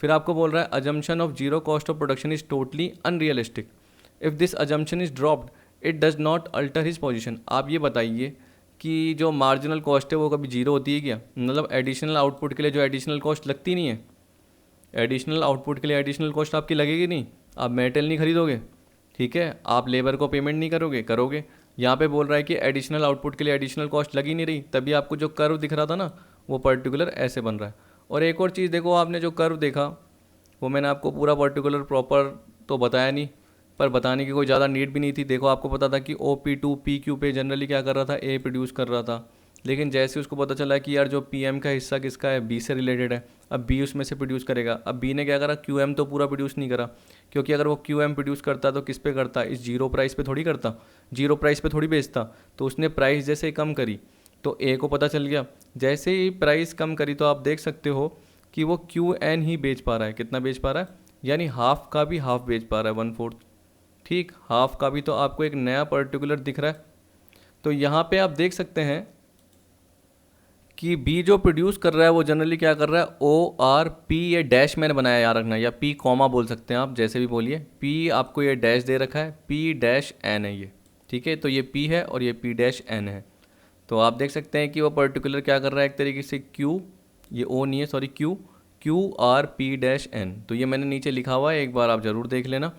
फिर आपको बोल रहा है assumption of zero cost of production is totally unrealistic. If this assumption is dropped it does not alter his position. आप ये बताइए कि जो मार्जिनल कॉस्ट है वो कभी जीरो होती है क्या, मतलब एडिशनल आउटपुट के लिए जो एडिशनल कॉस्ट लगती नहीं है, एडिशनल आउटपुट के लिए एडिशनल कॉस्ट आपकी लगेगी नहीं। आप मेटल नहीं खरीदोगे, ठीक है, आप लेबर को पेमेंट नहीं करोगे। यहाँ पे बोल रहा है कि एडिशनल आउटपुट के लिए एडिशनल कॉस्ट लगी नहीं रही, तभी आपको जो कर्व दिख रहा था ना वो पर्टिकुलर ऐसे बन रहा है। और एक और चीज़ देखो, आपने जो कर्व देखा वो मैंने आपको पूरा पर्टिकुलर प्रॉपर तो बताया नहीं, पर बताने की कोई ज़्यादा नीड भी नहीं थी। देखो आपको पता था कि OP2 PQ पे जनरली क्या कर रहा था, A प्रोड्यूस कर रहा था। लेकिन जैसे उसको पता चला कि यार जो PM का हिस्सा किसका है, B से रिलेटेड है, अब B उसमें से प्रोड्यूस करेगा। अब B ने क्या करा, QM तो पूरा प्रोड्यूस नहीं करा, क्योंकि अगर वो QM प्रोड्यूस करता तो किस पे करता, इस जीरो प्राइस पे थोड़ी करता, जीरो प्राइस पे थोड़ी बेचता। तो उसने प्राइस जैसे ही कम करी तो A को पता चल गया, जैसे ही प्राइस कम करी तो आप देख सकते हो कि वो QN ही बेच पा रहा है। कितना बेच पा रहा है, यानी हाफ का भी हाफ बेच पा रहा है, 1/4। ठीक, हाफ का भी तो आपको एक नया पर्टिकुलर दिख रहा है। तो यहाँ पे आप देख सकते हैं कि बी जो प्रोड्यूस कर रहा है वो जनरली क्या कर रहा है, ORP, ये डैश मैंने बनाया याद रखना, या P कॉमा बोल सकते हैं आप, जैसे भी बोलिए। P आपको ये डैश दे रखा है, P-N है ये, ठीक है। तो ये P है और ये P-N है। तो आप देख सकते हैं कि वो पर्टिकुलर क्या कर रहा है, एक तरीके से Q, ये O नहीं है सॉरी, QRP-N। तो ये मैंने नीचे लिखा हुआ है, एक बार आप ज़रूर देख लेना।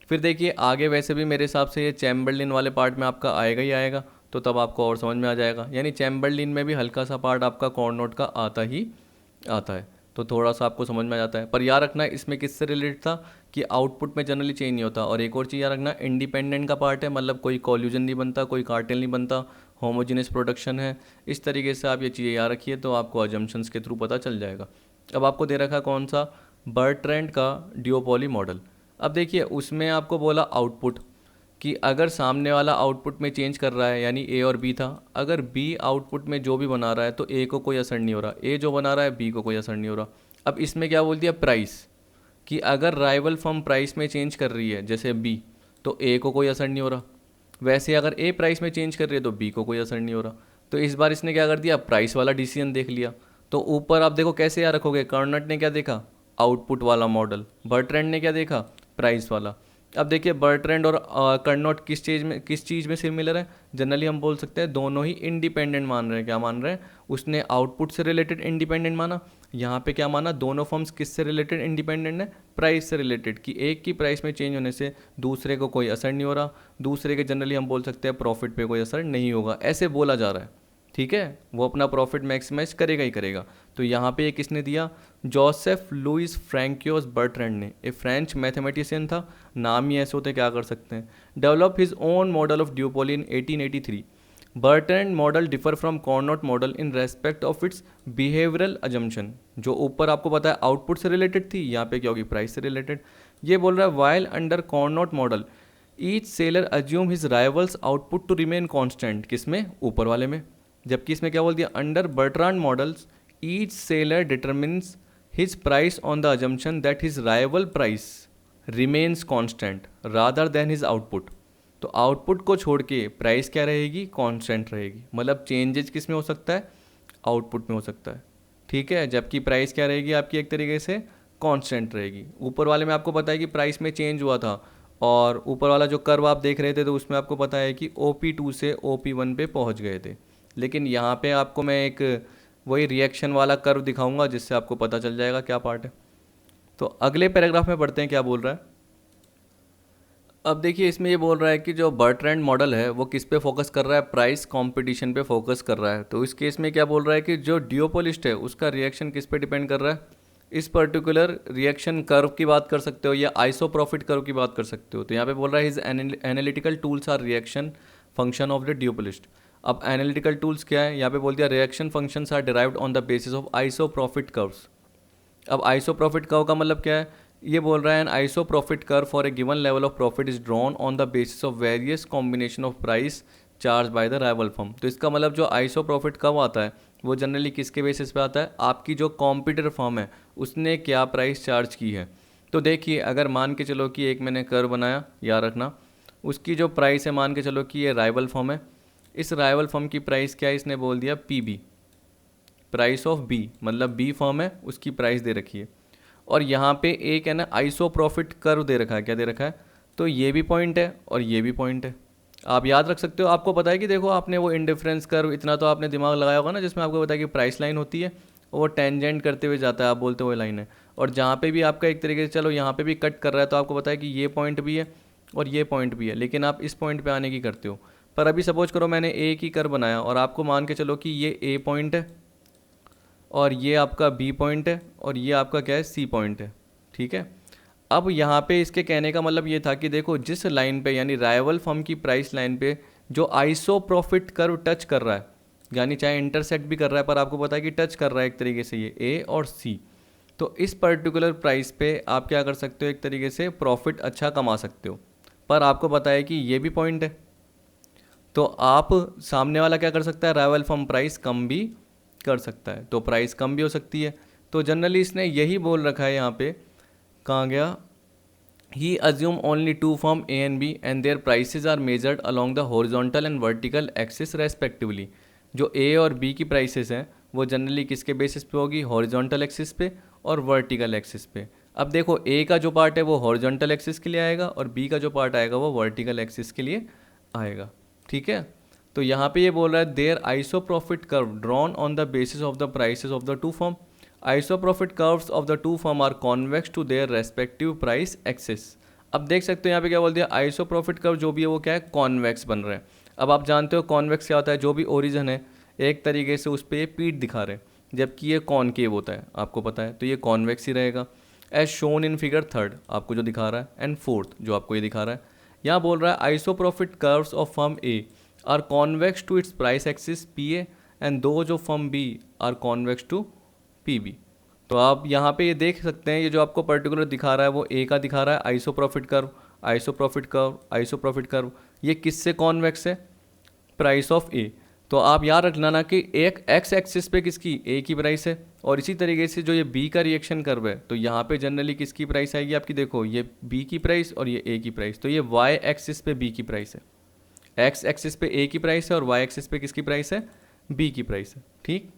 फिर देखिए आगे वैसे भी मेरे हिसाब से ये चैम्बरलिन वाले पार्ट में आपका आएगा ही आएगा, तो तब आपको और समझ में आ जाएगा। यानी चैम्बरलिन में भी हल्का सा पार्ट आपका कॉर्न नोट का आता ही आता है, तो थोड़ा सा आपको समझ में आ जाता है। पर याद रखना इसमें किससे रिलेटेड था कि आउटपुट में जनरली चेंज नहीं होता। और एक और चीज़ याद रखना, इंडिपेंडेंट का पार्ट है, मतलब कोई कॉल्यूजन नहीं बनता, कोई कार्टेल नहीं बनता, होमोजीनियस प्रोडक्शन है। इस तरीके से आप ये चीज़ें याद रखिए तो आपको अजम्पशंस के थ्रू पता चल जाएगा। अब आपको दे रखा कौन सा, बर्ट्रैंड का डिओपोली मॉडल। अब देखिए उसमें आपको बोला आउटपुट, कि अगर सामने वाला आउटपुट में चेंज कर रहा है, यानी A और B था, अगर B आउटपुट में जो भी बना रहा है तो A को कोई असर नहीं हो रहा, A जो बना रहा है B को कोई असर नहीं हो रहा। अब इसमें क्या बोल दिया, प्राइस, कि अगर राइवल फर्म प्राइस में चेंज कर रही है जैसे B, तो A को कोई असर नहीं हो रहा। वैसे अगर A प्राइस में चेंज कर रही है तो B को कोई असर नहीं हो रहा। तो इस बार इसने क्या कर दिया, प्राइस वाला डिसीजन देख लिया। तो ऊपर आप देखो कैसे याद रखोगे, कर्नट ने क्या देखा, आउटपुट वाला मॉडल, बर्ट्रैंड ने क्या देखा, प्राइस वाला। अब देखिए बर्ट्रैंड और कर्नट किस चीज़ में सिमिलर है, जनरली हम बोल सकते हैं दोनों ही इंडिपेंडेंट मान रहे हैं। क्या मान रहे हैं, उसने आउटपुट से रिलेटेड इंडिपेंडेंट माना, यहाँ पे क्या माना, दोनों फर्म्स किससे रिलेटेड इंडिपेंडेंट है, प्राइस से रिलेटेड, कि एक की प्राइस में चेंज होने से दूसरे को कोई असर नहीं हो रहा, दूसरे के जनरली हम बोल सकते हैं प्रॉफिट पे कोई असर नहीं होगा, ऐसे बोला जा रहा है। ठीक है, वो अपना प्रॉफिट मैक्सिमाइज करेगा ही करेगा। तो यहाँ पे ये किसने दिया, जोसेफ लुइस फ्रैंकियोस बर्ट्रैंड ने, एक फ्रेंच मैथमेटिशियन था, नाम ही ऐसे होते क्या कर सकते हैं। Develop his own model of duopoly in 1883। Bertrand model differ from Cournot model in respect of its behavioural assumption. जो ऊपर आपको पता है आउटपुट से रिलेटेड थी, यहाँ पे क्या होगी, प्राइस से रिलेटेड। ये बोल रहा है while under Cournot model each seller assume his rivals output to remain constant, किसमें, ऊपर वाले में। जबकि इसमें क्या बोल दिया, under Bertrand models each seller determines his price on the assumption that his rival price remains constant rather than his output. तो आउटपुट को छोड़ के प्राइस क्या रहेगी, कांस्टेंट रहेगी। मतलब चेंजेस किस में हो सकता है, आउटपुट में हो सकता है, ठीक है। जबकि प्राइस क्या रहेगी आपकी, एक तरीके से कांस्टेंट रहेगी। ऊपर वाले में आपको पता है कि प्राइस में चेंज हुआ था, और ऊपर वाला जो कर्व आप देख रहे थे तो उसमें आपको पता है कि OP2 से OP1 पे पहुंच गए थे। लेकिन यहाँ पे आपको मैं एक वही रिएक्शन वाला कर्व दिखाऊंगा जिससे आपको पता चल जाएगा क्या पार्ट है। तो अगले पैराग्राफ में पढ़ते हैं क्या बोल रहा है। अब देखिए इसमें ये बोल रहा है कि जो बर्ट्रैंड मॉडल है वो किस पे फोकस कर रहा है, प्राइस कंपटीशन पे फोकस कर रहा है। तो इस केस में क्या बोल रहा है कि जो डिओपोलिस्ट है उसका रिएक्शन किस पे डिपेंड कर रहा है, इस पर्टिकुलर रिएक्शन कर्व की बात कर सकते हो या आइसो प्रॉफिट कर्व की बात कर सकते हो। तो यहाँ पे बोल रहा है his analytical tools are reaction function of the duopolist. अब एनालिटिकल टूल्स क्या है, यहाँ पे बोल दिया reaction functions are derived on the basis of iso profit curves. अब आइसो प्रॉफिट कर्व का मतलब क्या है, ये बोल रहा है an iso profit curve for a given level of profit is drawn on the basis of various combination of price charge by the rival firm. तो इसका मतलब जो आइसो प्रॉफिट कर्व आता है वो जनरली किसके बेसिस पे आता है, आपकी जो कॉम्पिटिटर फर्म है उसने क्या प्राइस चार्ज की है। तो देखिए अगर मान के चलो कि एक मैंने कर्व बनाया, याद रखना, उसकी जो प्राइस है मान के चलो कि ये राइवल फर्म है, इस राइवल फर्म की प्राइस क्या है, इसने बोल दिया PB, प्राइस ऑफ B, मतलब B फर्म है उसकी प्राइस दे रखी है। और यहाँ पे एक है ना आइसो प्रॉफिट कर्व दे रखा है, क्या दे रखा है, तो ये भी पॉइंट है और ये भी पॉइंट है। आप याद रख सकते हो, आपको पता है कि देखो आपने वो इंडिफरेंस कर्व इतना तो आपने दिमाग लगाया होगा ना, जिसमें आपको पता है कि प्राइस लाइन होती है और वो टेंजेंट करते हुए जाता है, आप बोलते हुए लाइन है। और जहाँ पे भी आपका एक तरीके से चलो यहाँ पे भी कट कर रहा है तो आपको पता है कि ये पॉइंट भी है और ये पॉइंट भी है, लेकिन आप इस पॉइंट पे आने की करते हो। पर अभी सपोज करो मैंने एक ही कर्व बनाया और आपको मान के चलो कि ये A पॉइंट है और ये आपका B पॉइंट है और ये आपका क्या है, C पॉइंट है, ठीक है। अब यहाँ पे इसके कहने का मतलब ये था कि देखो जिस लाइन पे यानी राइवल फर्म की प्राइस लाइन पे जो आइसो प्रॉफिट कर्व टच कर रहा है, यानी चाहे इंटरसेक्ट भी कर रहा है पर आपको पता है कि टच कर रहा है एक तरीके से ये ए और सी, तो इस पर्टिकुलर प्राइस पे आप क्या कर सकते हो, एक तरीके से प्रॉफिट अच्छा कमा सकते हो। पर आपको पता है कि ये भी पॉइंट है, तो आप सामने वाला क्या कर सकता है, राइवल फर्म प्राइस कम भी कर सकता है, तो प्राइस कम भी हो सकती है। तो जनरली इसने यही बोल रखा है यहाँ पे, कहाँ गया, he assume only two firm A and B and their prices are measured along the horizontal and vertical axis respectively. जो ए और बी की प्राइसेस हैं वो जनरली किसके बेसिस पे होगी, हॉरिजॉन्टल एक्सिस पे और वर्टिकल एक्सिस पे। अब देखो ए का जो पार्ट है वो हॉरिजॉन्टल एक्सिस के लिए आएगा और बी का जो पार्ट आएगा वो वर्टिकल एक्सिस के लिए आएगा, ठीक है। तो यहाँ पे ये बोल रहा है their iso profit curve drawn on the basis of the prices of the two firm, iso profit curves of the two firm are convex to their respective price axis. अब देख सकते हो यहाँ पे क्या बोल दिया, आइसो प्रॉफिट कर्व जो भी है वो क्या है, कॉन्वेक्स बन रहे हैं। अब आप जानते हो कॉन्वेक्स क्या होता है, जो भी ओरिजिन है एक तरीके से उस पर ये पीठ दिखा रहे हैं, जबकि ये कॉनकेव होता है, आपको पता है, तो ये कॉन्वेक्स ही रहेगा एज शोन इन फिगर 3 आपको जो दिखा रहा है, एंड 4 जो आपको ये दिखा रहा है। यहाँ बोल रहा है iso profit curves of firm A are convex to its price axis P A and दो जो firm B are convex to P B. तो आप यहाँ पे ये देख सकते हैं, ये जो आपको पर्टिकुलर दिखा रहा है वो ए का दिखा रहा है iso profit curve, iso profit curve, iso profit curve, ये किससे कॉन्वेक्स है, प्राइस ऑफ ए। तो आप याद रखना ना कि एक एक्स एक्सिस पे किसकी, ए की प्राइस है, और इसी तरीके से जो ये बी का रिएक्शन कर्व है तो यहाँ पे जनरली किसकी प्राइस आएगी आपकी, देखो ये बी की प्राइस और ये ए की प्राइस, तो ये वाई एक्सिस पे बी की प्राइस है, एक्स एक्सिस पे ए की प्राइस है और वाई एक्सिस पे किसकी प्राइस है, बी की प्राइस है, ठीक।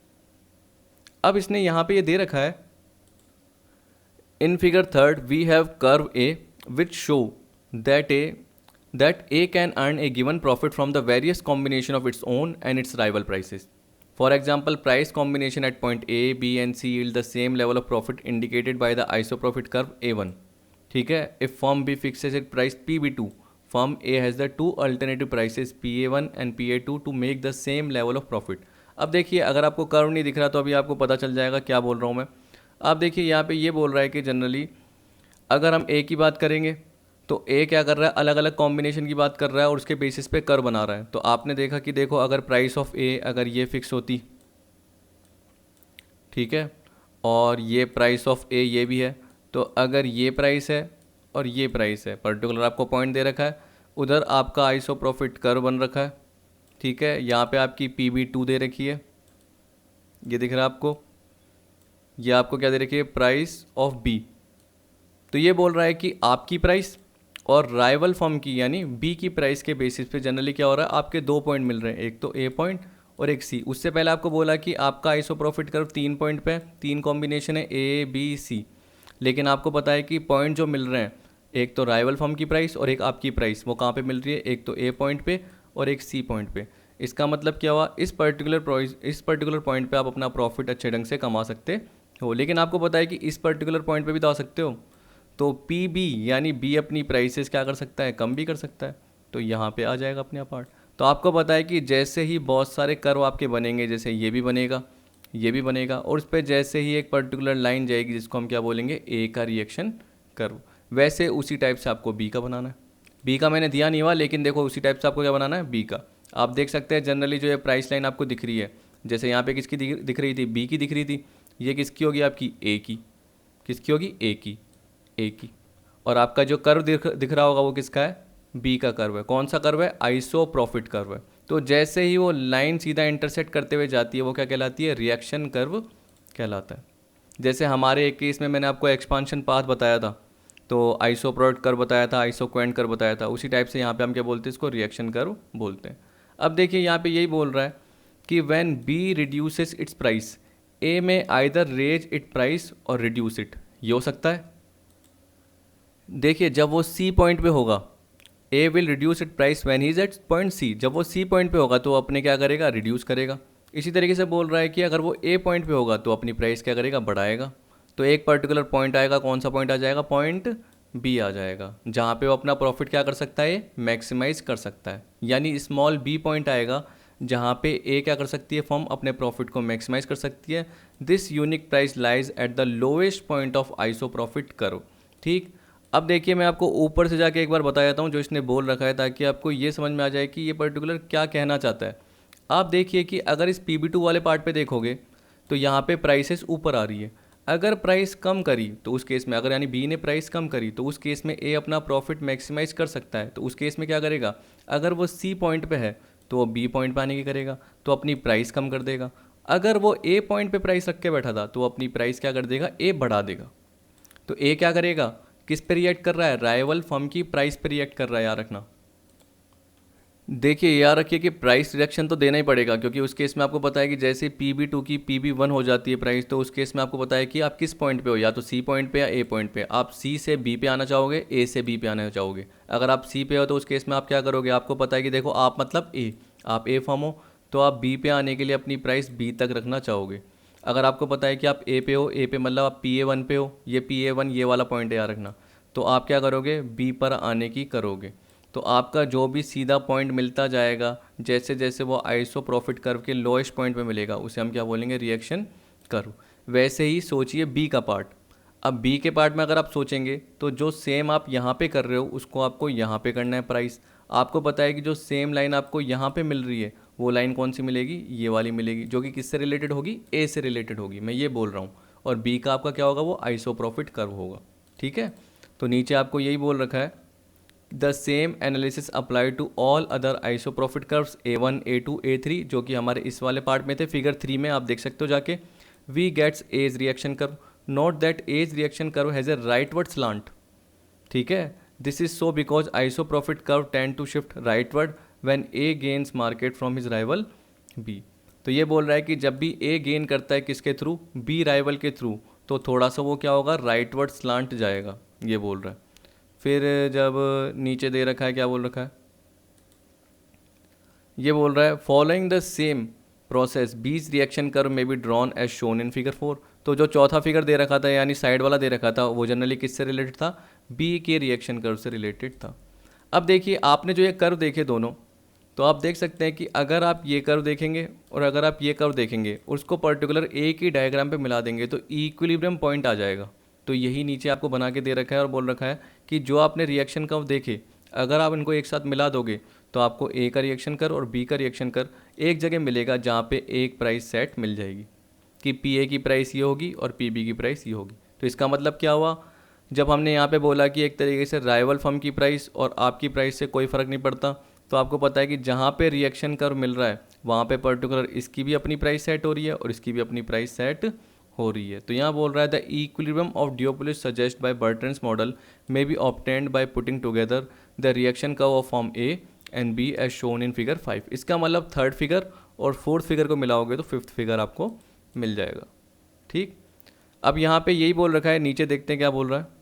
अब इसने यहाँ पे ये दे रखा है, in figure 3 we have curve A which show that A can earn a given profit from the various combination of its own and its rival prices. For example, price combination at point A, B and C yield the same level of profit indicated by the isoprofit curve A1. ठीक है, if firm B fixes its price PB2, firm A has the two alternative prices PA1 and PA2 to make the same level of profit. अब देखिए अगर आपको curve नहीं दिख रहा तो अभी आपको पता चल जाएगा क्या बोल रहा हूँ मैं। आप देखिए यहाँ पे ये बोल रहा है कि जनरली अगर हम A की बात करेंगे तो ए क्या कर रहा है, अलग अलग कॉम्बिनेशन की बात कर रहा है और उसके बेसिस पे कर बना रहा है। तो आपने देखा कि देखो अगर प्राइस ऑफ ए अगर ये फिक्स होती, ठीक है, और ये प्राइस ऑफ ए ये भी है, तो अगर ये प्राइस है और ये प्राइस है, पर्टिकुलर आपको पॉइंट दे रखा है, उधर आपका आइसो प्रॉफिट कर बन रखा है, ठीक है, यहाँ पे आपकी PB2 दे रखी है, ये दिख रहा है आपको, ये आपको क्या दे रखी है, प्राइस ऑफ बी। तो ये बोल रहा है कि आपकी प्राइस और राइवल फर्म की यानी बी की प्राइस के बेसिस पे जनरली क्या हो रहा है, आपके 2 पॉइंट मिल रहे हैं, एक तो ए पॉइंट और एक सी। उससे पहले आपको बोला कि आपका आइसो प्रॉफिट कर्व 3 पॉइंट पे, 3 कॉम्बिनेशन है ए बी सी, लेकिन आपको पता है कि पॉइंट जो मिल रहे हैं, एक तो राइवल फर्म की प्राइस और एक आपकी प्राइस, वो कहाँ पे मिल रही है, एक तो ए पॉइंट पे और एक सी पॉइंट पे। इसका मतलब क्या हुआ, इस पर्टिकुलर पॉइंट पे आप अपना प्रॉफिट अच्छे ढंग से कमा सकते हो, लेकिन आपको पता है कि इस पर्टिकुलर पॉइंट पे भी तो आ सकते हो, तो पी बी यानी बी अपनी प्राइसेस क्या कर सकता है, कम भी कर सकता है, तो यहाँ पे आ जाएगा अपने पार्ट। तो आपको पता है कि जैसे ही बहुत सारे कर्व आपके बनेंगे, जैसे ये भी बनेगा, ये भी बनेगा, और उस पर जैसे ही एक पर्टिकुलर लाइन जाएगी जिसको हम क्या बोलेंगे, ए का रिएक्शन कर्व, वैसे उसी टाइप से आपको बी का बनाना है। बी का मैंने दिया नहीं हुआ, लेकिन देखो उसी टाइप से आपको क्या बनाना है, बी का। आप देख सकते हैं जनरली जो ये प्राइस लाइन आपको दिख रही है, जैसे यहाँ पे किसकी दिख रही थी, बी की दिख रही थी, ये किसकी होगी आपकी, ए की, किसकी होगी, ए की, ए की। और आपका जो कर्व दिख रहा होगा वो किसका है, बी का कर्व है। कौन सा कर्व है, आइसो प्रॉफिट कर्व है। तो जैसे ही वो लाइन सीधा इंटरसेक्ट करते हुए जाती है वो क्या कहलाती है, रिएक्शन कर्व कहलाता है। जैसे हमारे एक केस में मैंने आपको एक्सपांशन पाथ बताया था, तो आइसो प्रोडक्ट कर्व बताया था, आइसो क्वेंट कर्व बताया था, उसी टाइप से यहाँ पे हम क्या बोलते हैं, इसको रिएक्शन कर्व बोलते हैं। अब देखिए यहाँ पे यही बोल रहा है कि when B reduces its price, A may either raise it price और रिड्यूस इट। ये हो सकता है, देखिए जब वो सी पॉइंट पे होगा, A will reduce it price when he is at point C, जब वो सी पॉइंट पे होगा तो अपने क्या करेगा, रिड्यूस करेगा। इसी तरीके से बोल रहा है कि अगर वो ए पॉइंट पे होगा तो अपनी प्राइस क्या करेगा, बढ़ाएगा। तो एक पर्टिकुलर पॉइंट आएगा, कौन सा पॉइंट आ जाएगा, पॉइंट बी आ जाएगा, जहाँ पे वो अपना प्रॉफिट क्या कर सकता है, मैक्सिमाइज कर सकता है। यानी स्मॉल बी पॉइंट आएगा जहाँ पे ए क्या कर सकती है फर्म अपने प्रॉफिट को मैक्सिमाइज कर सकती है। This unique price lies at the lowest point of iso profit curve. ठीक, अब देखिए मैं आपको ऊपर से जाके एक बार बता देता हूँ जो इसने बोल रखा है, ताकि आपको ये समझ में आ जाए कि ये पर्टिकुलर क्या कहना चाहता है। आप देखिए कि अगर इस PB2 वाले पार्ट पे देखोगे तो यहाँ पे प्राइसेस ऊपर आ रही है। अगर प्राइस कम करी तो उस केस में, अगर यानी बी ने प्राइस कम करी तो उस केस में ए अपना प्रॉफिट मैक्सिमाइज कर सकता है। तो उस केस में क्या करेगा, अगर वो सी पॉइंट पे है तो वो बी पॉइंट पे आने की करेगा, तो अपनी प्राइस कम कर देगा। अगर वो ए पॉइंट पे प्राइस रख के बैठा था तो वो अपनी प्राइस क्या कर देगा, ए बढ़ा देगा। तो ए क्या करेगा, किस पे रिएक्ट कर रहा है, राइवल फर्म की प्राइस पे रिएक्ट कर रहा है, याद रखना। देखिए याद रखिए कि प्राइस रिडक्शन तो देना ही पड़ेगा, क्योंकि उस केस में आपको पता है कि जैसे PB2 की PB1 हो जाती है प्राइस, तो उस केस में आपको पता है कि आप किस पॉइंट पे हो, या तो सी पॉइंट पे या ए पॉइंट पे। आप सी से बी पे आना चाहोगे, ए से बी पे आना चाहोगे। अगर आप सी पे हो तो उस केस में आप क्या करोगे, आपको पता है कि देखो आप मतलब ए, आप ए फॉर्म हो तो आप बी पे आने के लिए अपनी प्राइस बी तक रखना चाहोगे। अगर आपको पता है कि आप ए पे हो, ए पे मतलब आप PA1 पे हो, ये PA1 ये वाला पॉइंट है याद रखना, तो आप क्या करोगे, बी पर आने की करोगे। तो आपका जो भी सीधा पॉइंट मिलता जाएगा, जैसे जैसे वो आइसो प्रॉफिट कर्व के लोएस्ट पॉइंट पे मिलेगा, उसे हम क्या बोलेंगे, रिएक्शन कर्व। वैसे ही सोचिए बी का पार्ट। अब बी के पार्ट में अगर आप सोचेंगे तो जो सेम आप यहाँ पे कर रहे हो उसको आपको यहाँ पे करना है प्राइस। आपको पता है कि जो सेम लाइन आपको यहाँ पे मिल रही है वो लाइन कौन सी मिलेगी, ये वाली मिलेगी, जो कि किससे रिलेटेड होगी, ए से रिलेटेड होगी, मैं ये बोल रहा हूँ। और बी का आपका क्या होगा, वो आइसो प्रॉफिट कर्व होगा। ठीक है, तो नीचे आपको यही बोल रखा है, the same analysis apply to all other iso profit curves A1, A2, A3, जो कि हमारे इस वाले पार्ट में थे। फिगर 3 में आप देख सकते हो जाके, we gets A's reaction curve, note that A's reaction curve has a rightward slant. ठीक है, this is so because iso profit curve tend to shift rightward when A gains market from his rival B. तो ये बोल रहा है कि जब भी ए गेन करता है किसके थ्रू, बी राइवल के थ्रू, तो थोड़ा सा वो क्या होगा, राइटवर्ड स्लांट जाएगा, ये बोल रहा है। फिर जब नीचे दे रखा है, क्या बोल रखा है, ये बोल रहा है following the same process B's reaction curve may be drawn as shown in figure 4। तो जो चौथा फिगर दे रखा था यानी साइड वाला दे रखा था, वो जनरली किससे रिलेटेड था, बी के रिएक्शन कर्व से रिलेटेड था। अब देखिए आपने जो ये कर्व देखे दोनों, तो आप देख सकते हैं कि अगर आप ये कर्व देखेंगे और अगर आप ये कर्व देखेंगे, उसको पर्टिकुलर एक ही डायग्राम पे मिला देंगे तो इक्विलिब्रियम पॉइंट आ जाएगा। तो यही नीचे आपको बना के दे रखा है और बोल रखा है कि जो आपने रिएक्शन कर्व देखे, अगर आप इनको एक साथ मिला दोगे तो आपको ए का रिएक्शन कर्व और बी का रिएक्शन कर्व एक जगह मिलेगा, जहाँ पे एक प्राइस सेट मिल जाएगी कि PA की प्राइस ये होगी और PB की प्राइस ये होगी। तो इसका मतलब क्या हुआ, जब हमने यहाँ पे बोला कि एक तरीके से राइवल फर्म की प्राइस और आपकी प्राइस से कोई फ़र्क नहीं पड़ता, तो आपको पता है कि जहाँ पे रिएक्शन कर्व मिल रहा है वहाँ पे पर्टिकुलर इसकी भी अपनी प्राइस सेट हो रही है और इसकी भी अपनी प्राइस सेट हो रही है। तो यहाँ बोल रहा है the equilibrium of duopolies suggest by Bertrand's model may be obtained by putting together the reaction curve of firm A and B as shown in figure 5। इसका मतलब थर्ड फिगर और फोर्थ फिगर को मिलाओगे तो फिफ्थ फिगर आपको मिल जाएगा। ठीक, अब यहाँ पे यही बोल रखा है, नीचे देखते हैं क्या बोल रहा है।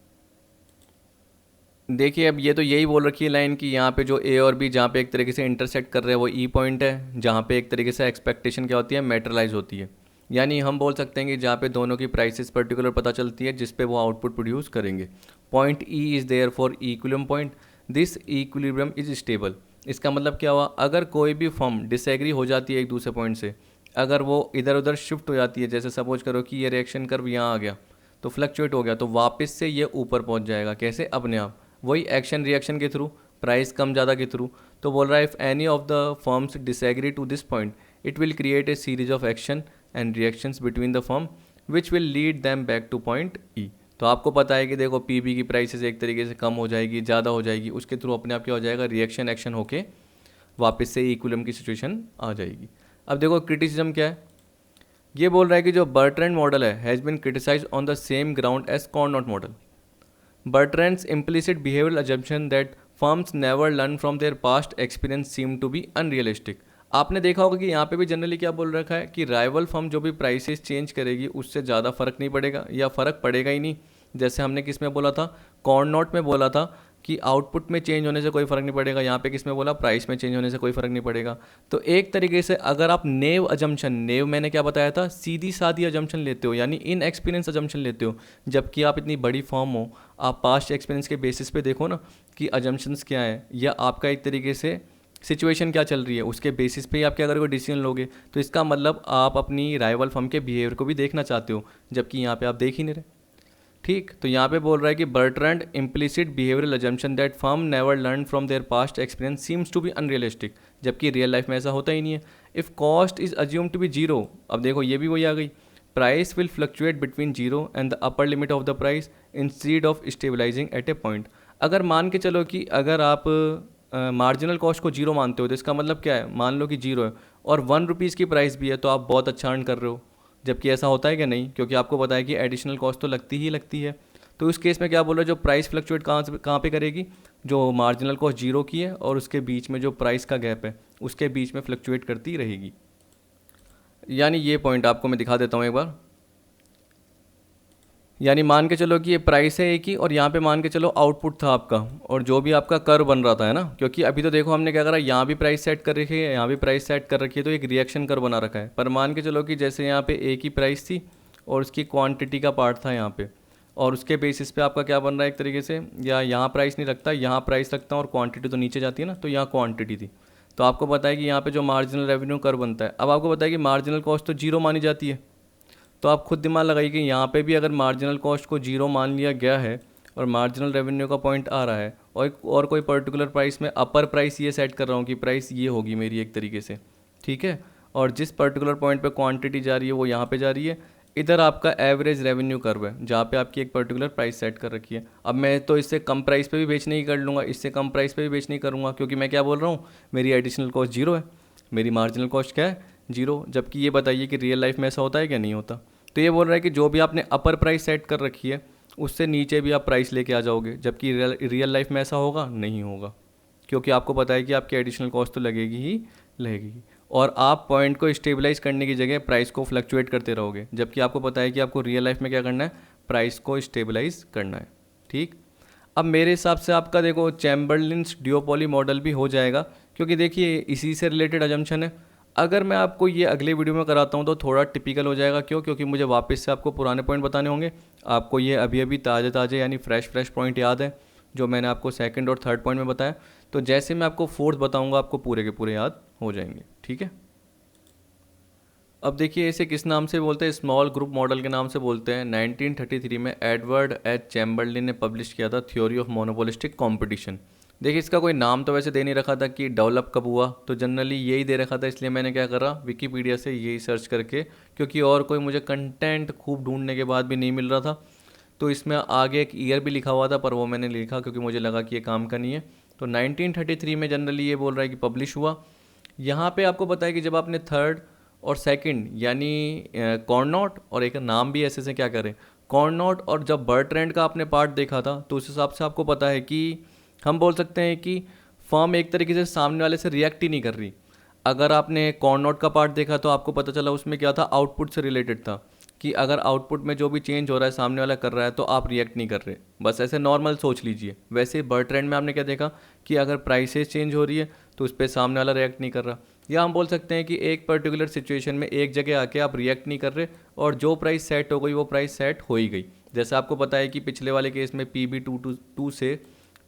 देखिए अब ये तो यही बोल रखी है लाइन कि यहाँ पे जो A और B जहाँ पे एक तरीके से इंटरसेक्ट कर रहे हैं वो E पॉइंट है, जहाँ पे एक तरीके से एक्सपेक्टेशन क्या होती है, मेटेरियलाइज होती है। यानी हम बोल सकते हैं कि जहाँ पे दोनों की प्राइसेस पर्टिकुलर पता चलती है जिस पे वो आउटपुट प्रोड्यूस करेंगे। Point E is therefore equilibrium point, this equilibrium is stable. इसका मतलब क्या हुआ, अगर कोई भी फर्म डिसएग्री हो जाती है एक दूसरे पॉइंट से, अगर वो इधर उधर शिफ्ट हो जाती है, जैसे सपोज करो कि ये रिएक्शन कर्व यहाँ आ गया तो फ्लक्चुएट हो गया, तो वापस से ये ऊपर पहुँच जाएगा। कैसे, अपने आप, वही एक्शन रिएक्शन के थ्रू, प्राइस कम ज़्यादा के थ्रू। तो बोल रहा है if any of the firms disagree to this point it will create a series of action and reactions between the firm which will lead them back to point E। तो आपको पता है कि देखो PB की प्राइसेस एक तरीके से कम हो जाएगी, ज़्यादा हो जाएगी, उसके थ्रू अपने आप क्या हो जाएगा, रिएक्शन एक्शन होके वापस से इक्विलिब्रियम की सिचुएशन आ जाएगी। अब देखो क्रिटिसिज्म क्या है, ये बोल रहा है कि जो बर्ट्रैंड मॉडल है has been criticised on the same ground as Cournot model. Bertrand's implicit behavioral assumption that firms never learn from their past experience seem to be unrealistic। आपने देखा होगा कि यहाँ पे भी जनरली क्या बोल रखा है कि राइवल फर्म जो भी प्राइसेस चेंज करेगी उससे ज़्यादा फ़र्क नहीं पड़ेगा या फ़र्क पड़ेगा ही नहीं। जैसे हमने किस में बोला था, कॉर्नोट में बोला था कि आउटपुट में चेंज होने से कोई फ़र्क नहीं पड़ेगा, यहाँ पे किस में बोला, प्राइस में चेंज होने से कोई फ़र्क नहीं पड़ेगा। तो एक तरीके से अगर आप नेव अजम्पशन, नेव मैंने क्या बताया था, सीधी सादी अजम्पशन लेते हो, यानी इन एक्सपीरियंस अजम्पशन लेते हो, जबकि आप इतनी बड़ी फॉर्म हो, आप पास्ट एक्सपीरियंस के बेसिस पे देखो ना कि अजम्पशंस क्या है, या आपका एक तरीके से सिचुएशन क्या चल रही है, उसके बेसिस पे ही आप क्या करोगे, डिसीजन लोगे। तो इसका मतलब आप अपनी राइवल फर्म के बिहेवियर को भी देखना चाहते हो, जबकि यहाँ पे आप देख ही नहीं रहे। ठीक, तो यहाँ पे बोल रहा है कि Bertrand implicit behavioural assumption that firm never learn from their past experience seems to be unrealistic, जबकि रियल लाइफ में ऐसा होता ही नहीं है। If cost is assume to be zero, अब देखो ये भी वही आ गई, price will fluctuate between zero and the upper limit of the price instead of stabilising at a point. अगर मान के चलो कि अगर आप मार्जिनल कॉस्ट को जीरो मानते हो, तो इसका मतलब क्या है, मान लो कि जीरो है और 1 रुपीज़ की प्राइस भी है, तो आप बहुत अच्छा अर्न कर रहे हो। जबकि ऐसा होता है कि नहीं, क्योंकि आपको पता है कि एडिशनल कॉस्ट तो लगती ही लगती है। तो इस केस में क्या बोल रहे हो, जो प्राइस फ्लक्चुएट कहाँ पे करेगी, जो मार्जिनल कॉस्ट जीरो की है और उसके बीच में जो प्राइस का गैप है उसके बीच में फ्लक्चुएट करती रहेगी। यानी ये पॉइंट आपको मैं दिखा देता हूँ एक बार। यानी मान के चलो कि ये प्राइस है एक ही, और यहाँ पे मान के चलो आउटपुट था आपका, और जो भी आपका कर बन रहा था, है ना, क्योंकि अभी तो देखो हमने क्या करा, यहाँ भी प्राइस सेट कर रखी है, यहाँ भी प्राइस सेट कर रखी है, तो एक रिएक्शन कर बना रखा है। पर मान के चलो कि जैसे यहाँ पे एक ही प्राइस थी और उसकी क्वांटिटी का पार्ट था यहाँ पे, और उसके बेसिस पे आपका क्या बन रहा है एक तरीके से, या यहाँ प्राइस नहीं रखता, यहाँ प्राइस रखता हूँ और क्वांटिटी तो नीचे जाती है ना, तो यहाँ क्वांटिटी थी। तो आपको पता है कि यहाँ पे जो मार्जिनल रेवेन्यू कर बनता है, अब आपको पता है कि मार्जिनल कॉस्ट तो जीरो मानी जाती है। तो आप खुद दिमाग लगाइए कि यहाँ पे भी अगर मार्जिनल कॉस्ट को जीरो मान लिया गया है और मार्जिनल रेवेन्यू का पॉइंट आ रहा है, और कोई पर्टिकुलर प्राइस में अपर प्राइस ये सेट कर रहा हूँ कि प्राइस ये होगी मेरी एक तरीके से, ठीक है, और जिस पर्टिकुलर पॉइंट पे क्वांटिटी जा रही है वो यहाँ पे जा रही है, इधर आपका एवरेज रेवेन्यू कर्व है जहाँ पे आपकी एक पर्टिकुलर प्राइस सेट कर रखी है। अब मैं तो इससे कम प्राइस पे भी बेचने ही कर लूँगा, इससे कम प्राइस पे भी बेचने ही करूँगा, क्योंकि मैं क्या बोल रहा हूँ, मेरी एडिशनल कॉस्ट जीरो है, मेरी मार्जिनल कॉस्ट क्या है, जीरो। जबकि ये बताइए कि रियल लाइफ में ऐसा होता है क्या, नहीं होता। तो ये बोल रहा है कि जो भी आपने अपर प्राइस सेट कर रखी है उससे नीचे भी आप प्राइस लेके आ जाओगे, जबकि रियल लाइफ में ऐसा होगा, नहीं होगा, क्योंकि आपको पता है कि आपकी एडिशनल कॉस्ट तो लगेगी ही लगेगी, और आप पॉइंट को स्टेबलाइज करने की जगह प्राइस को फ्लक्चुएट करते रहोगे, जबकि आपको पता है कि आपको रियल लाइफ में क्या करना है, प्राइस को स्टेबलाइज करना है। ठीक, अब मेरे हिसाब से आपका देखो चैम्बरलिन्स ड्यूओपोली मॉडल भी हो जाएगा, क्योंकि देखिए इसी से रिलेटेड अजम्पशन है। अगर मैं आपको ये अगले वीडियो में कराता हूँ तो थोड़ा टिपिकल हो जाएगा, क्यों, क्योंकि मुझे वापस से आपको पुराने पॉइंट बताने होंगे। आपको ये अभी अभी ताज़े ताज़े यानी फ्रेश पॉइंट याद है जो मैंने आपको सेकंड और थर्ड पॉइंट में बताया, तो जैसे मैं आपको फोर्थ बताऊँगा आपको पूरे के पूरे याद हो जाएंगे। ठीक है, अब देखिए इसे किस नाम से बोलते हैं, स्मॉल ग्रुप मॉडल के नाम से बोलते हैं। 1933 में एडवर्ड एच चैम्बरलिन ने पब्लिश किया था थ्योरी ऑफ मोनोपोलिस्टिक कंपटीशन। देखिए इसका कोई नाम तो वैसे दे नहीं रखा था कि डेवलप कब हुआ, तो जनरली यही दे रखा था, इसलिए मैंने क्या करा, विकीपीडिया से यही सर्च करके, क्योंकि और कोई मुझे कंटेंट खूब ढूंढने के बाद भी नहीं मिल रहा था, तो इसमें आगे एक ईयर भी लिखा हुआ था पर वो मैंने लिखा क्योंकि मुझे लगा कि ये काम का नहीं है। तो 1933 में जनरली ये बोल रहा है कि पब्लिश हुआ। यहाँ पे आपको पता है कि जब आपने थर्ड और सेकंड यानी कॉर्नॉट, और एक नाम भी ऐसे से क्या करें, कॉर्नॉट, और जब बर्ट्रैंड का आपने पार्ट देखा था, तो उस हिसाब से आपको पता है कि हम बोल सकते हैं कि फर्म एक तरीके से सामने वाले से रिएक्ट ही नहीं कर रही। अगर आपने कॉर्नॉट का पार्ट देखा तो आपको पता चला उसमें क्या था, आउटपुट से रिलेटेड था, कि अगर आउटपुट में जो भी चेंज हो रहा है सामने वाला कर रहा है तो आप रिएक्ट नहीं कर रहे, बस ऐसे नॉर्मल सोच लीजिए। वैसे बर्ट्रैंड में आपने क्या देखा कि अगर प्राइसेस चेंज हो रही है तो उस पर सामने वाला रिएक्ट नहीं कर रहा, या हम बोल सकते हैं कि एक पर्टिकुलर सिचुएशन में एक जगह आके आप रिएक्ट नहीं कर रहे और जो प्राइस सेट हो गई वो प्राइस सेट हो ही गई। जैसे आपको पता है कि पिछले वाले केस में PB2 से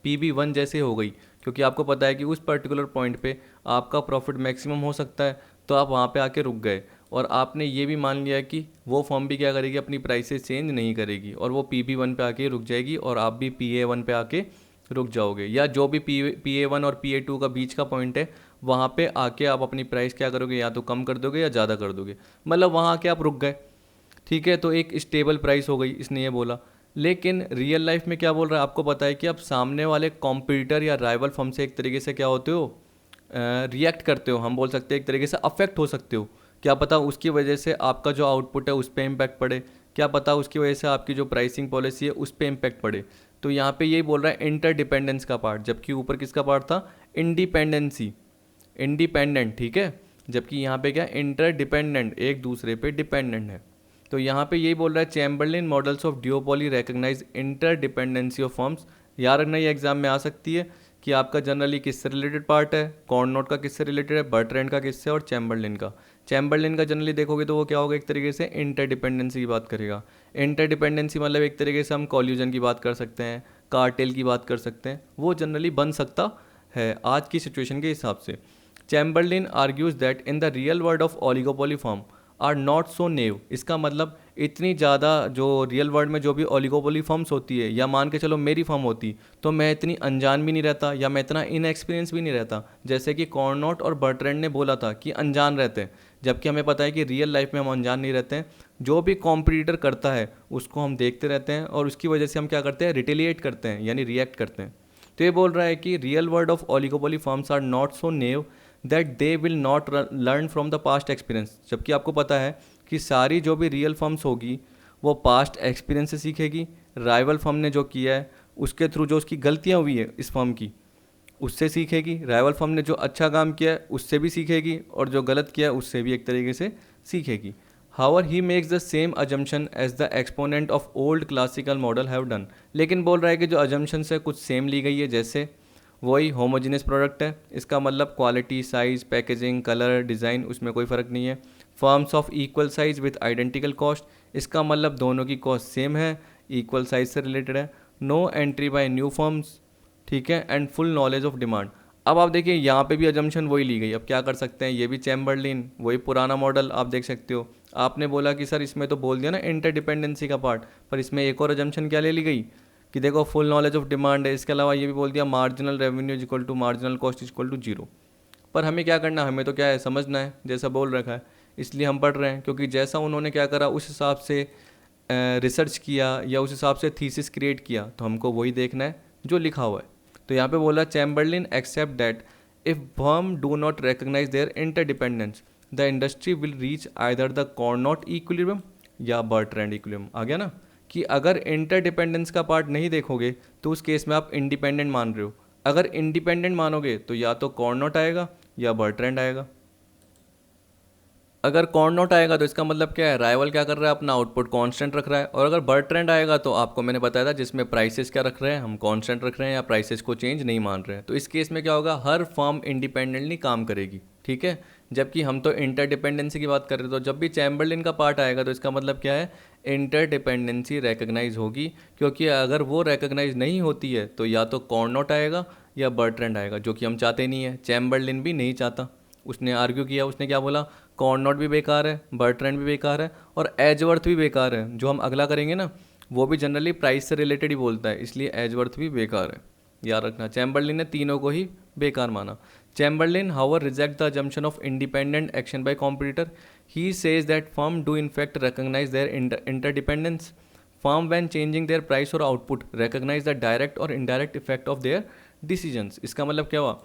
PB1 जैसे हो गई, क्योंकि आपको पता है कि उस पर्टिकुलर पॉइंट पे आपका प्रॉफिट मैक्सिमम हो सकता है, तो आप वहाँ पे आके रुक गए, और आपने ये भी मान लिया कि वो फर्म भी क्या करेगी, अपनी प्राइसेस चेंज नहीं करेगी और वो PB1 पे आके रुक जाएगी और आप भी PA1 पे आके रुक जाओगे, या जो भी PA1 और PA2 का बीच का पॉइंट है वहाँ पे आके आप अपनी प्राइस क्या करोगे, या तो कम कर दोगे या ज़्यादा कर दोगे, मतलब वहाँ आके आप रुक गए। ठीक है, तो एक स्टेबल प्राइस हो गई, इसने ये बोला। लेकिन रियल लाइफ में क्या बोल रहा है, आपको पता है कि आप सामने वाले कॉम्पिटिटर या राइवल फर्म से एक तरीके से क्या होते हो, रिएक्ट करते हो, हम बोल सकते हैं एक तरीके से अफेक्ट हो सकते हो। क्या पता उसकी वजह से आपका जो आउटपुट है उस पर इम्पैक्ट पड़े, क्या पता उसकी वजह से आपकी जो प्राइसिंग पॉलिसी है उस पर इम्पैक्ट पड़े। तो यहाँ पे यही बोल रहा है इंटरडिपेंडेंस का पार्ट, जबकि ऊपर किसका पार्ट था, इंडिपेंडेंसी, इंडिपेंडेंट। ठीक है, जबकि यहाँ पे क्या, इंटरडिपेंडेंट, एक दूसरे पे डिपेंडेंट है। तो यहाँ पे यही बोल रहा है Chamberlin models of duopoly recognise interdependency of firms. याद रखना ये एग्जाम में आ सकती है कि आपका जनरली किससे रिलेटेड पार्ट है, कॉर्नॉट का किससे रिलेटेड है, बर्ट्रैंड का किससे, और चैम्बरलिन का। चैम्बरलिन का जनरली देखोगे तो वो क्या होगा, एक तरीके से इंटरडिपेंडेंसी की बात करेगा। इंटरडिपेंडेंसी मतलब एक तरीके से हम कॉल्यूजन की बात कर सकते हैं, कार्टेल की बात कर सकते हैं, वो जनरली बन सकता है आज की सिचुएशन के हिसाब से। Chamberlin argues that in the real world of oligopoly firm are not so naive. इसका मतलब इतनी ज़्यादा जो रियल वर्ल्ड में जो भी ओलिगोपोली फर्म्स होती है, या मान के चलो मेरी फर्म होती, तो मैं इतनी अनजान भी नहीं रहता या मैं इतना इनएक्सपीरियंस भी नहीं रहता, जैसे कि कॉर्नोट और बर्ट्रैंड ने बोला था कि अनजान रहते हैं, जबकि हमें पता है कि रियल लाइफ में हम अनजान नहीं रहते हैं। जो भी कॉम्पिटिटर करता है उसको हम देखते रहते हैं और उसकी वजह से हम क्या करते हैं, रिटेलिएट करते हैं यानी रिएक्ट करते हैं। तो ये बोल रहा है कि real world of oligopoly firms are not so naive that they will not learn from the past experience. जबकि आपको पता है कि सारी जो भी रियल फर्म्स होगी वो पास्ट एक्सपीरियंस से सीखेगी। राइवल फर्म ने जो किया है उसके थ्रू जो उसकी गलतियाँ हुई है इस फर्म की उससे सीखेगी। राइवल फर्म ने जो अच्छा काम किया है उससे भी सीखेगी और जो गलत किया है उससे भी एक तरीके से सीखेगी। However he makes the same assumption as the exponent of old classical model have done. लेकिन बोल रहा है कि जो अजम्पशन है कुछ सेम ली गई है, जैसे वही होमोजेनियस प्रोडक्ट है, इसका मतलब quality, size, packaging, colour, design उसमें कोई फ़र्क नहीं है। Firms of equal size with identical cost, इसका मतलब दोनों की कॉस्ट सेम है, इक्वल साइज से रिलेटेड है। No entry by new firms, ठीक है, and full knowledge of demand. अब आप देखिए यहाँ पे भी अजम्पशन वही ली गई। अब क्या कर सकते हैं, ये भी चैम्बरलिन वही पुराना मॉडल आप देख सकते हो। आपने बोला कि सर इसमें तो बोल दिया ना इंटरडिपेंडेंसी का पार्ट, पर इसमें एक और अजम्पशन क्या ले ली गई कि देखो फुल नॉलेज ऑफ डिमांड है। इसके अलावा ये भी बोल दिया marginal revenue is equal to marginal cost is equal to zero. पर हमें क्या करना, हमें तो क्या है समझना है, जैसा बोल रखा है इसलिए हम पढ़ रहे हैं, क्योंकि जैसा उन्होंने क्या करा उस हिसाब से रिसर्च किया या उस हिसाब से थीसिस क्रिएट किया, तो हमको वही देखना है जो लिखा हुआ है। तो यहाँ पे बोला Chamberlin accept that if firm do not recognise their interdependence the industry will reach either the Cournot equilibrium या बर्ट्रैंड इक्विलिब्रियम। आ गया ना कि अगर इंटरडिपेंडेंस का पार्ट नहीं देखोगे तो उस केस में आप इंडिपेंडेंट मान रहे हो। अगर इंडिपेंडेंट मानोगे तो या तो कॉर्नोट आएगा या बर्ट्रैंड आएगा। अगर कॉर्नोट आएगा तो इसका मतलब क्या है, राइवल क्या कर रहा है, अपना आउटपुट कांस्टेंट रख रहा है। और अगर बर्ट्रैंड आएगा तो आपको मैंने बताया था जिसमें प्राइसेस क्या रख रहे हैं, हम कांस्टेंट रख रहे हैं या प्राइसेस को चेंज नहीं मान रहे हैं। तो इस केस में क्या होगा, हर फर्म इंडिपेंडेंटली काम करेगी, ठीक है। जबकि हम तो इंटरडिपेंडेंसी की बात कर रहे थे, तो जब भी चैम्बरलिन का पार्ट आएगा तो इसका मतलब क्या है, इंटरडिपेंडेंसी रिकग्नाइज होगी। क्योंकि अगर वो रिकग्नाइज नहीं होती है तो या तो कॉर्नोट आएगा या बर्ट्रैंड आएगा, जो कि हम चाहते नहीं है, चैम्बरलिन भी नहीं चाहता। उसने आर्ग्यू किया, उसने क्या बोला, कॉर्नोट भी बेकार है, बर्ट्रैंड भी बेकार है और एजवर्थ भी बेकार है। जो हम अगला करेंगे ना वो भी जनरली प्राइस से रिलेटेड ही बोलता है, इसलिए एजवर्थ भी बेकार है, याद रखना। चैम्बरलिन ने तीनों को ही बेकार माना। Chamberlin however reject the assumption of independent action by competitor. He says that firm do in fact recognise their interdependence. Firm when changing their price और आउटपुट रिकग्नाइज द डायरेक्ट और indirect effect of their decisions. इसका मतलब क्या हुआ,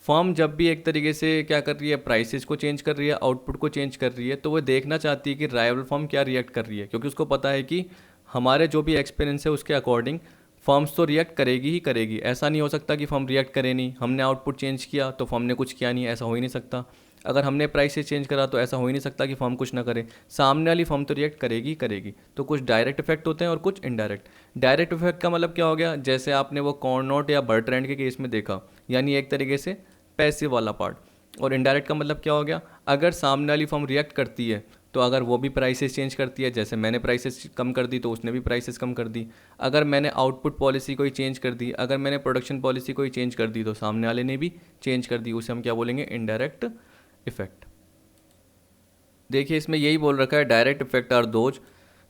firm जब भी एक तरीके से क्या कर रही है, प्राइसेस को चेंज कर रही है, आउटपुट को चेंज कर रही है, तो वो देखना चाहती है कि राइवल फर्म क्या रिएक्ट कर रही है। क्योंकि उसको पता है कि हमारे जो भी एक्सपीरियंस है उसके अकॉर्डिंग फर्म्स तो रिएक्ट करेगी ही करेगी। ऐसा नहीं हो सकता कि फर्म रिएक्ट करे नहीं, हमने आउटपुट चेंज किया तो फर्म ने कुछ किया नहीं, ऐसा हो ही नहीं सकता। अगर हमने प्राइसेस चेंज करा तो ऐसा हो ही नहीं सकता कि फर्म कुछ ना करे, सामने वाली फर्म तो रिएक्ट करेगी ही करेगी। तो कुछ डायरेक्ट इफेक्ट होते हैं और कुछ इनडायरेक्ट। डायरेक्ट इफेक्ट का मतलब क्या हो गया, जैसे आपने वो कॉर्नोट या बर्ट्रैंड के केस में देखा, यानी एक तरीके से पैसिव वाला पार्ट। और इनडायरेक्ट का मतलब क्या हो गया, अगर सामने वाली फर्म रिएक्ट करती है तो अगर वो भी प्राइसेस चेंज करती है, जैसे मैंने प्राइसेस कम कर दी तो उसने भी प्राइसेस कम कर दी। अगर मैंने आउटपुट पॉलिसी कोई चेंज कर दी, अगर मैंने प्रोडक्शन पॉलिसी कोई चेंज कर दी तो सामने वाले ने भी चेंज कर दी, उसे हम क्या बोलेंगे, इनडायरेक्ट इफेक्ट। देखिए इसमें यही बोल रखा है, direct effect are those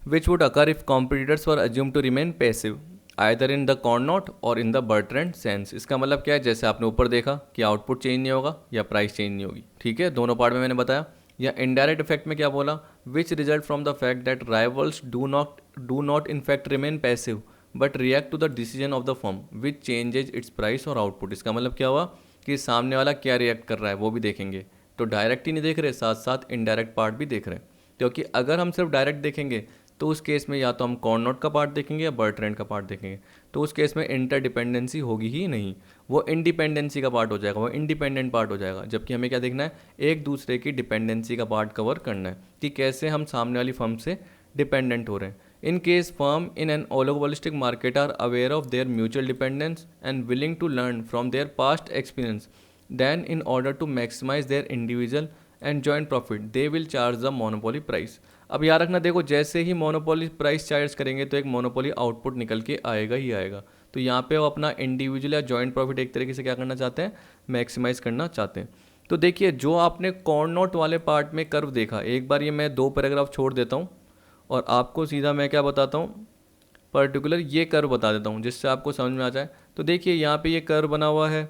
which would occur if competitors were assume to remain passive either in the Cournot और इन द बर्ट्रैंड सेंस। इसका मतलब क्या है, जैसे आपने ऊपर देखा कि आउटपुट चेंज नहीं होगा या प्राइस चेंज नहीं होगी, ठीक है, दोनों पार्ट में मैंने बताया। या इनडायरेक्ट इफेक्ट में क्या बोला, which result from the fact that rivals do not in fact remain passive but react to the decision of the firm which changes its price और आउटपुट। इसका मतलब क्या हुआ कि सामने वाला क्या रिएक्ट कर रहा है वो भी देखेंगे। तो डायरेक्ट ही नहीं देख रहे, साथ साथ इनडायरेक्ट पार्ट भी देख रहे हैं। क्योंकि अगर हम सिर्फ डायरेक्ट देखेंगे तो उस केस में या तो हम कॉर्नोट का पार्ट देखेंगे या बर्ट्रैंड का पार्ट देखेंगे, तो उस केस में इंटरडिपेंडेंसी होगी ही नहीं, वो इंडिपेंडेंसी का पार्ट हो जाएगा, वो इंडिपेंडेंट पार्ट हो जाएगा। जबकि हमें क्या देखना है, एक दूसरे की डिपेंडेंसी का पार्ट कवर करना है कि कैसे हम सामने वाली फर्म से डिपेंडेंट हो रहे हैं। In case firm in an oligopolistic market are aware of their mutual dependence and willing to learn from their past experience, then in order to maximise their individual and joint profit they will charge the monopoly price. अब याद रखना, देखो जैसे ही monopoly price charge करेंगे तो एक monopoly output निकल के आएगा ही आएगा। तो यहाँ पे वो अपना इंडिविजुअल या जॉइंट प्रॉफिट एक तरीके से क्या करना चाहते हैं, मैक्सिमाइज़ करना चाहते हैं। तो देखिए जो आपने कॉर्न नोट वाले पार्ट में कर्व देखा, एक बार ये मैं 2 पैराग्राफ छोड़ देता हूँ और आपको सीधा मैं क्या बताता हूँ, पर्टिकुलर ये कर्व बता देता हूँ जिससे आपको समझ में आ जाए। तो देखिए यहाँ पे ये कर्व बना हुआ है,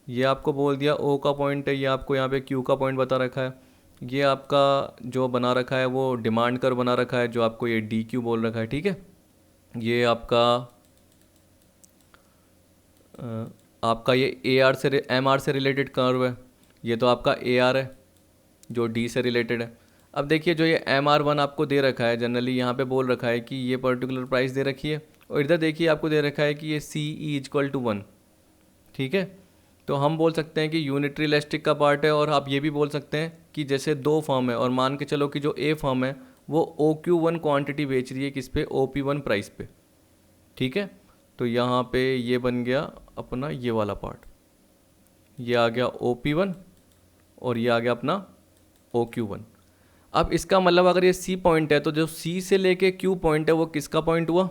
ये आपको बोल दिया ओ का पॉइंट है, ये आपको यहाँ पे क्यू का पॉइंट बता रखा है, ये आपका जो बना रखा है वो डिमांड कर्व बना रखा है जो आपको ये डी क्यू बोल रखा है, ठीक है। ये आपका ये ए आर से एम आर से रिलेटेड कर्व है, ये तो आपका ए आर है जो डी से रिलेटेड है। अब देखिए जो ये एम आर वन आपको दे रखा है, जनरली यहाँ पे बोल रखा है कि ये पर्टिकुलर प्राइस दे रखी है, और इधर देखिए आपको दे रखा है कि ये सी ई इक्वल टू 1, ठीक है। तो हम बोल सकते हैं कि यूनिटरी इलास्टिक का पार्ट है, और आप ये भी बोल सकते हैं कि जैसे 2 फर्म है और मान के चलो कि जो ए फर्म है वो ओ क्यू वन क्वान्टिटी बेच रही है किस पे, ओ पी वन प्राइस पे, ठीक है। तो यहाँ पे ये बन गया अपना ये वाला पार्ट, ये आ गया ओ पी वन और ये आ गया अपना ओ क्यू वन। अब इसका मतलब अगर ये सी पॉइंट है तो जो सी से लेके क्यू पॉइंट है वो किसका पॉइंट हुआ,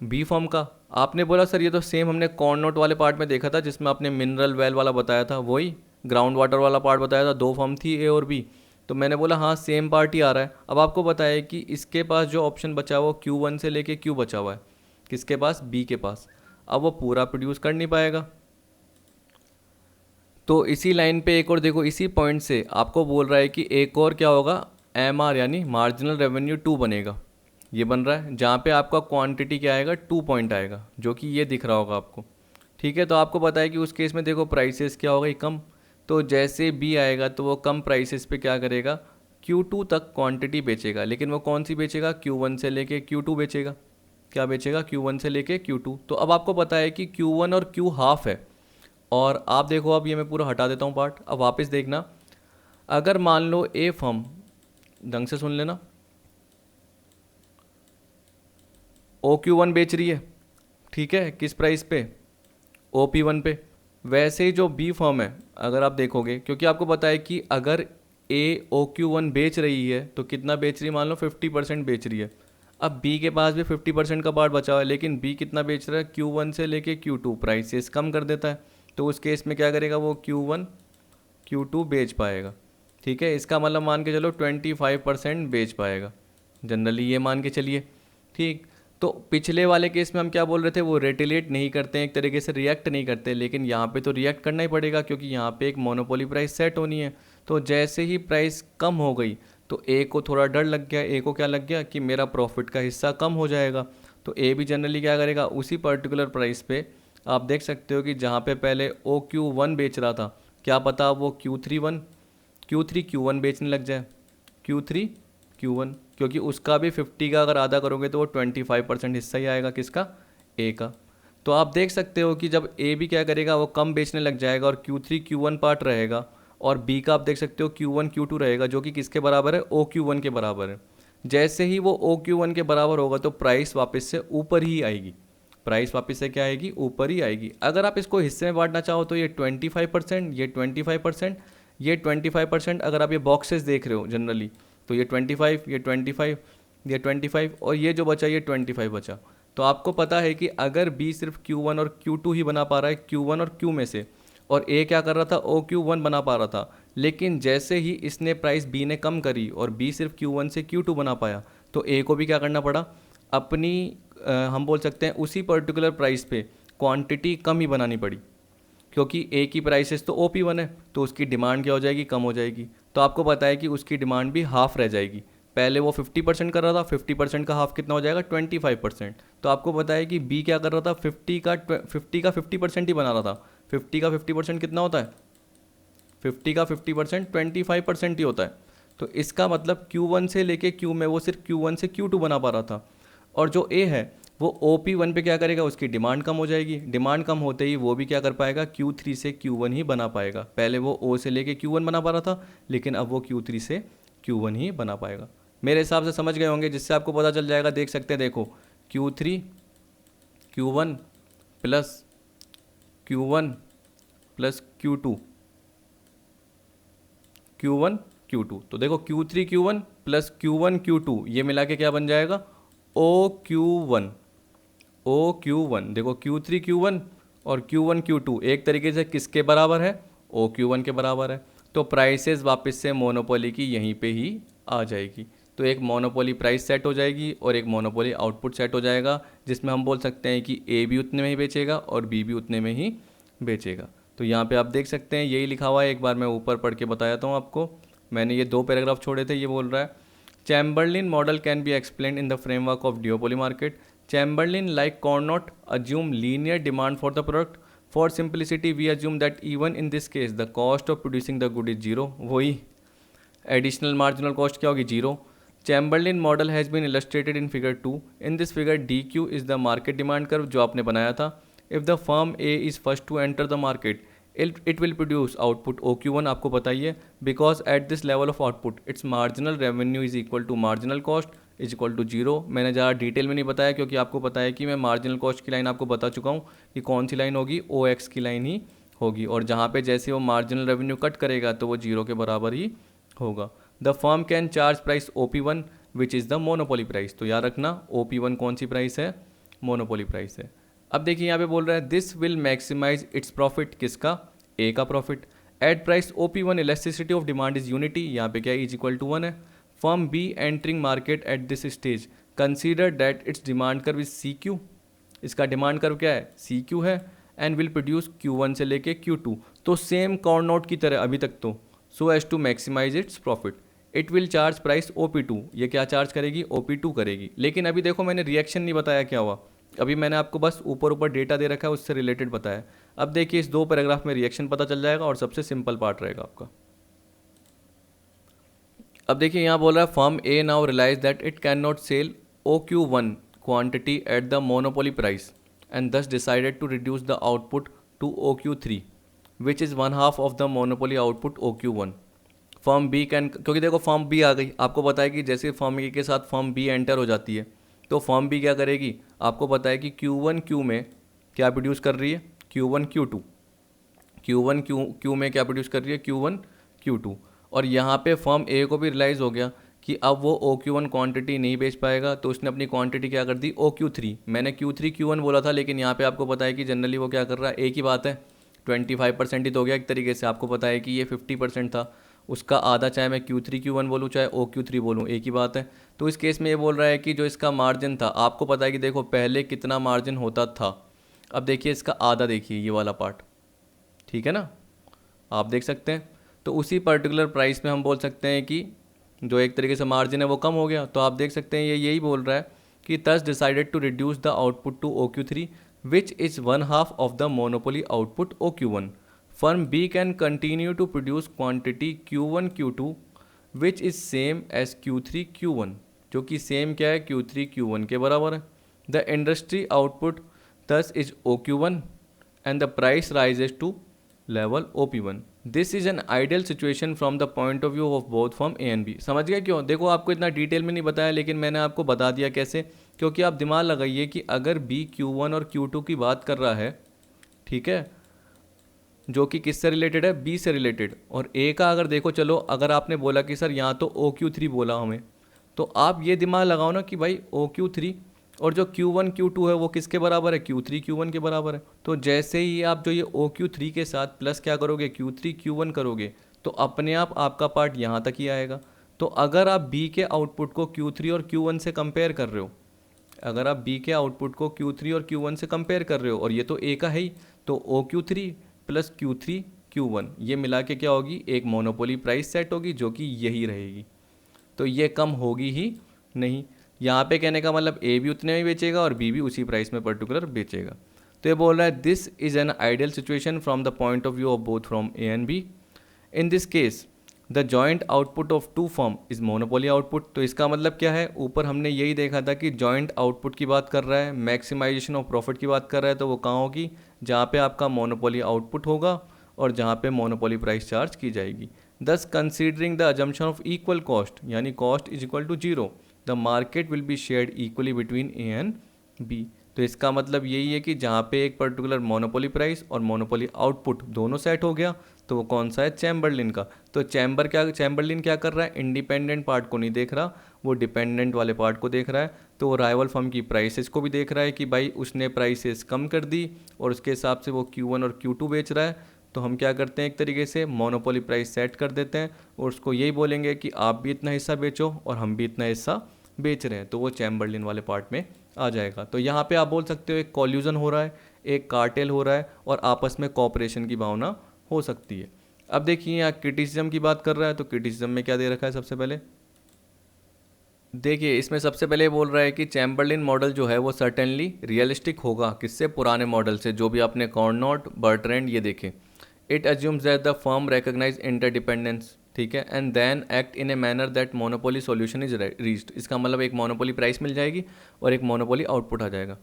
बी फॉर्म का। आपने बोला सर ये तो सेम हमने कॉर्न नोट वाले पार्ट में देखा था जिसमें आपने मिनरल वेल वाला बताया था, वही ग्राउंड वाटर वाला पार्ट बताया था, 2 फॉर्म थी ए और बी। तो मैंने बोला हाँ सेम पार्ट ही आ रहा है। अब आपको बताया कि इसके पास जो ऑप्शन बचा हुआ क्यू वन से लेके क्यू बचा हुआ है, किसके पास, बी के पास। अब वो पूरा प्रोड्यूस कर नहीं पाएगा। तो इसी लाइन पे एक और देखो, इसी पॉइंट से आपको बोल रहा है कि एक और क्या होगा, एम आर यानी मार्जिनल रेवेन्यू 2 बनेगा, ये बन रहा है जहाँ पे आपका क्वांटिटी क्या आएगा, 2 पॉइंट आएगा जो कि ये दिख रहा होगा आपको, ठीक है। तो आपको पता है कि उस केस में देखो प्राइसेस क्या होगा, कम। तो जैसे बी आएगा तो वो कम प्राइसेस पे क्या करेगा, Q2 तक क्वांटिटी बेचेगा, लेकिन वो कौन सी बेचेगा, Q1 से लेके Q2 बेचेगा। क्या बेचेगा, Q1 से लेके Q2। तो अब आपको पता है कि Q1 और Q हाफ है, और आप देखो अब ये मैं पूरा हटा देता हूँ पार्ट, अब वापस देखना। अगर मान लो ए फर्म, ढंग से सुन लेना, ओ क्यू वन बेच रही है, ठीक है, किस प्राइस पे, ओ पी वन पे। वैसे ही जो बी फर्म है, अगर आप देखोगे, क्योंकि आपको पता है कि अगर ए ओ क्यू वन बेच रही है तो कितना बेच रही है, मान लो 50% बेच रही है। अब बी के पास भी 50% का पार्ट बचा हुआ है, लेकिन बी कितना बेच रहा है, क्यू वन से लेके क्यू टू, प्राइसेस कम कर देता है। तो उस केस में क्या करेगा, वो क्यू वन क्यू टू बेच पाएगा, ठीक है। इसका मतलब मान के चलो 25% बेच पाएगा, जनरली ये मान के चलिए, ठीक। तो पिछले वाले केस में हम क्या बोल रहे थे, वो रेटिलेट नहीं करते हैं, एक तरीके से रिएक्ट नहीं करते, लेकिन यहाँ पे तो रिएक्ट करना ही पड़ेगा क्योंकि यहाँ पे एक मोनोपोली प्राइस सेट होनी है। तो जैसे ही प्राइस कम हो गई तो ए को थोड़ा डर लग गया, ए को क्या लग गया कि मेरा प्रॉफिट का हिस्सा कम हो जाएगा। तो ए भी जनरली क्या करेगा, उसी पर्टिकुलर प्राइस पे आप देख सकते हो कि जहाँ पे पहले ओ क्यू वन बेच रहा था, क्या पता वो क्यू थ्री क्यू वन बेचने लग जाए, Q3 Q1, क्योंकि उसका भी 50 का अगर आधा करोगे तो वो 25% हिस्सा ही आएगा, किसका, ए का। तो आप देख सकते हो कि जब ए भी क्या करेगा, वो कम बेचने लग जाएगा और Q3 Q1 पार्ट रहेगा, और बी का आप देख सकते हो Q1 Q2 रहेगा जो कि किसके बराबर है, ओ Q1 के बराबर है। जैसे ही वो ओ Q1 के बराबर होगा तो प्राइस वापस से ऊपर ही आएगी, प्राइस वापस से क्या आएगी, ऊपर ही आएगी। अगर आप इसको हिस्से में बांटना चाहो तो ये 25%, ये 25%, ये 25%। अगर आप ये बॉक्सेस देख रहे हो जनरली तो ये 25, ये 25, ये 25, और ये जो बचा ये 25 बचा। तो आपको पता है कि अगर बी सिर्फ Q1 और Q2 ही बना पा रहा है, Q1 और Q में से, और ए क्या कर रहा था, ओ Q1 बना पा रहा था, लेकिन जैसे ही इसने प्राइस बी ने कम करी और बी सिर्फ Q1 से Q2 बना पाया, तो ए को भी क्या करना पड़ा, अपनी हम बोल सकते हैं उसी पर्टिकुलर प्राइस पे क्वांटिटी कम ही बनानी पड़ी, क्योंकि ए की प्राइसेस तो ओ पी वन है, तो उसकी डिमांड क्या हो जाएगी, कम हो जाएगी। तो आपको पता है कि उसकी डिमांड भी हाफ रह जाएगी। पहले वो 50% कर रहा था, 50% का हाफ कितना हो जाएगा, 25%। तो आपको पता है कि बी क्या कर रहा था, 50% ही बना रहा था। 50 का 50% कितना होता है, 50 का 50% 25% ही होता है। तो इसका मतलब Q1 से लेके Q में वो सिर्फ Q1 से Q2 बना पा रहा था, और जो ए है वो OP1 पे क्या करेगा, उसकी डिमांड कम हो जाएगी। डिमांड कम होते ही वो भी क्या कर पाएगा, Q3 से Q1 ही बना पाएगा। पहले वो O से लेके Q1 बना पा रहा था, लेकिन अब वो Q3 से Q1 ही बना पाएगा। मेरे हिसाब से समझ गए होंगे, जिससे आपको पता चल जाएगा। देख सकते हैं, देखो Q3 Q1 plus Q1 plus Q2 Q1 Q2, तो देखो Q3 Q1 plus Q1 Q2 ये मिला के क्या बन जाएगा, OQ1। OQ1, देखो Q3 Q1 और Q1 Q2 एक तरीके से किसके बराबर है, OQ1 के बराबर है। तो प्राइसेस वापस से मोनोपोली की यहीं पे ही आ जाएगी। तो एक मोनोपोली प्राइस सेट हो जाएगी और एक मोनोपोली आउटपुट सेट हो जाएगा, जिसमें हम बोल सकते हैं कि A भी उतने में ही बेचेगा और B भी उतने में ही बेचेगा। तो यहाँ पे आप देख सकते हैं यही लिखा हुआ है, एक बार मैं ऊपर पढ़ के बताता हूँ आपको। मैंने ये 2 पैराग्राफ छोड़े थे। ये बोल रहा है Chamberlain model can be explained in the framework of duopoly market. Chamberlain, like Carnot, assume linear demand for the product. For simplicity, we assume that even in this case, the cost of producing the good is zero. वही additional marginal cost क्या होगी, zero. Chamberlain model has been illustrated in figure 2. In this figure, DQ is the market demand curve जो आपने बनाया था. If the firm A is first to enter the market, it will produce output OQ1, आपको पता ही है, because at this level of output its marginal revenue is equal to marginal cost is equal to 0. मैंने ज़्यादा detail में नहीं बताया क्योंकि आपको पता है कि मैं मार्जिनल कॉस्ट की लाइन आपको बता चुका हूँ कि कौन सी लाइन होगी, OX की लाइन ही होगी, और जहाँ पे जैसे वो मार्जिनल रेवेन्यू कट करेगा तो वो 0 के बराबर ही होगा. The firm can charge price OP1 which is the monopoly price. तो याद रखना OP1 कौन सी प्राइस है, मोनोपोली प्राइस है. अब देखिए यहाँ पे बोल रहा है this will maximise its profit, किसका, ए का profit. At price OP1 elasticity of demand is unity, यहाँ पे क्या इज इक्वल टू 1 है. Firm B entering market at this stage consider that its demand curve is CQ, इसका demand curve क्या है, CQ है, एंड विल प्रोड्यूस Q1 से लेके Q2. तो सेम कॉर्नोट की तरह अभी तक तो, so as to maximise its profit. It will charge price OP2, ये क्या चार्ज करेगी, OP2 करेगी. लेकिन अभी देखो मैंने रिएक्शन नहीं बताया क्या हुआ, अभी मैंने आपको बस ऊपर ऊपर डेटा दे रखा है, उससे रिलेटेड बताया. अब देखिए इस 2 पैराग्राफ में रिएक्शन पता चल जाएगा और सबसे सिंपल पार्ट रहेगा आपका. अब देखिए यहाँ बोल रहा है firm A now realise that it cannot sell OQ1 quantity at the monopoly price and thus decided to reduce the output to OQ3 which is 1/2 of the monopoly output OQ1. Firm B can, क्योंकि देखो firm B आ गई, आपको पता है कि जैसे firm ए के साथ फर्म बी एंटर हो जाती है तो फर्म बी क्या करेगी, आपको पता है कि Q1 Q में क्या प्रोड्यूस कर रही है, Q1 Q2, Q1 Q में क्या प्रोड्यूस कर रही है, Q1 Q2. और यहाँ पे फर्म ए को भी रियलाइज़ हो गया कि अब वो OQ1 क्वांटिटी नहीं बेच पाएगा, तो उसने अपनी क्वांटिटी क्या कर दी, OQ3. मैंने Q3 Q1 बोला था, लेकिन यहाँ पे आपको पता है कि जनरली वो क्या कर रहा है, एक ही बात है, 25% ही तो हो गया एक तरीके से. आपको पता है कि ये 50% था, उसका आधा चाहे मैं Q3 Q1 बोलूँ चाहे OQ3 बोलूँ एक ही बात है. तो इस केस में ये बोल रहा है कि जो इसका मार्जिन था, आपको पता है कि देखो पहले कितना मार्जिन होता था, अब देखिए इसका आधा, देखिए ये वाला पार्ट, ठीक है ना, आप देख सकते हैं. तो उसी पर्टिकुलर प्राइस में हम बोल सकते हैं कि जो एक तरीके से मार्जिन है वो कम हो गया. तो आप देख सकते हैं ये यही बोल रहा है कि thus decided to reduce the output to OQ3 which is 1/2 of the monopoly output OQ1. Firm B can continue to produce quantity Q1 Q2 which is same as Q3 Q1, जो कि सेम क्या है, Q3 Q1 के बराबर है. The industry output thus is OQ1 and the price rises to level OP1. This is an ideal situation from the point of view of both firm A and B. समझ गया क्यों, देखो आपको इतना detail में नहीं बताया, लेकिन मैंने आपको बता दिया कैसे, क्योंकि आप दिमाग लगाइए कि अगर B Q1 और Q2 की बात कर रहा है, ठीक है, जो कि किससे रिलेटेड है, B से रिलेटेड, और A का अगर देखो, चलो अगर आपने बोला कि सर यहाँ तो OQ3 बोला हमें, तो आप ये दिमाग लगाओ ना कि भाई OQ3 और जो Q1 Q2 है वो किसके बराबर है, Q3 Q1 के बराबर है. तो जैसे ही आप जो ये OQ3 के साथ प्लस क्या करोगे, Q3 Q1 करोगे, तो अपने आप आपका पार्ट यहाँ तक ही आएगा. तो अगर आप B के आउटपुट को Q3 और Q1 से कंपेयर कर रहे हो, अगर आप B के आउटपुट को Q3 और Q1 से कंपेयर कर रहे हो, और ये तो A का है ही, तो OQ3 प्लस Q3 Q1 ये मिला के क्या होगी, एक मोनोपोली प्राइस सेट होगी जो कि यही रहेगी. तो ये कम होगी ही नहीं. यहाँ पे कहने का मतलब A भी उतने में बेचेगा और B भी उसी प्राइस में पर्टिकुलर बेचेगा. तो ये बोल रहा है this is an ideal situation from the point of view of both from A and B. In this case the joint output of two firm is monopoly output. तो इसका मतलब क्या है, ऊपर हमने यही देखा था कि जॉइंट आउटपुट की बात कर रहा है, मैक्सिमाइजेशन ऑफ प्रॉफिट की बात कर रहा है, तो वो कहाँ होगी, जहाँ पे आपका मोनोपोली आउटपुट होगा और जहाँ पे मोनोपोली प्राइस चार्ज की जाएगी. Thus considering the assumption of equal cost, यानी cost is equal to 0, the market will be shared equally between A and B. तो इसका मतलब यही है कि जहाँ पे एक पर्टिकुलर मोनोपोली प्राइस और मोनोपोली आउटपुट दोनों सेट हो गया, तो वो कौन सा है, चैम्बरलिन का. तो चैम्बरलिन क्या कर रहा है, इंडिपेंडेंट पार्ट को नहीं देख रहा, वो डिपेंडेंट वाले पार्ट को देख रहा है, तो वो राइवल फर्म की प्राइसेस को भी देख रहा है कि भाई उसने प्राइसेस कम कर दी और उसके हिसाब से वो Q1 और Q2 बेच रहा है। तो हम क्या करते हैं, एक तरीके से मोनोपोली प्राइस सेट कर देते हैं और उसको यही बोलेंगे कि आप भी इतना हिस्सा बेचो और हम भी इतना हिस्सा बेच रहे हैं, तो वो चैम्बरलिन वाले पार्ट में आ जाएगा। तो यहाँ पे आप बोल सकते हो एक कॉल्यूजन हो रहा है, एक कार्टेल हो रहा है और आपस में कॉपरेशन की भावना हो सकती है। अब देखिए यहाँ क्रिटिसिज्म की बात कर रहा है, तो क्रिटिसिज्म में क्या दे रखा है सबसे पहले, देखिए इसमें सबसे पहले बोल रहा है कि चैम्बरलिन मॉडल जो है वो सर्टेनली रियलिस्टिक होगा, किससे, पुराने मॉडल से, जो भी आपने कॉर्नोट, बर्ट्रैंड ये देखे। It assumes that the firm recognise interdependence, ठीक है, and then act in a manner that monopoly solution is reached. इसका मतलब एक मोनोपोली प्राइस मिल जाएगी और एक मोनोपोली आउटपुट आ जाएगा।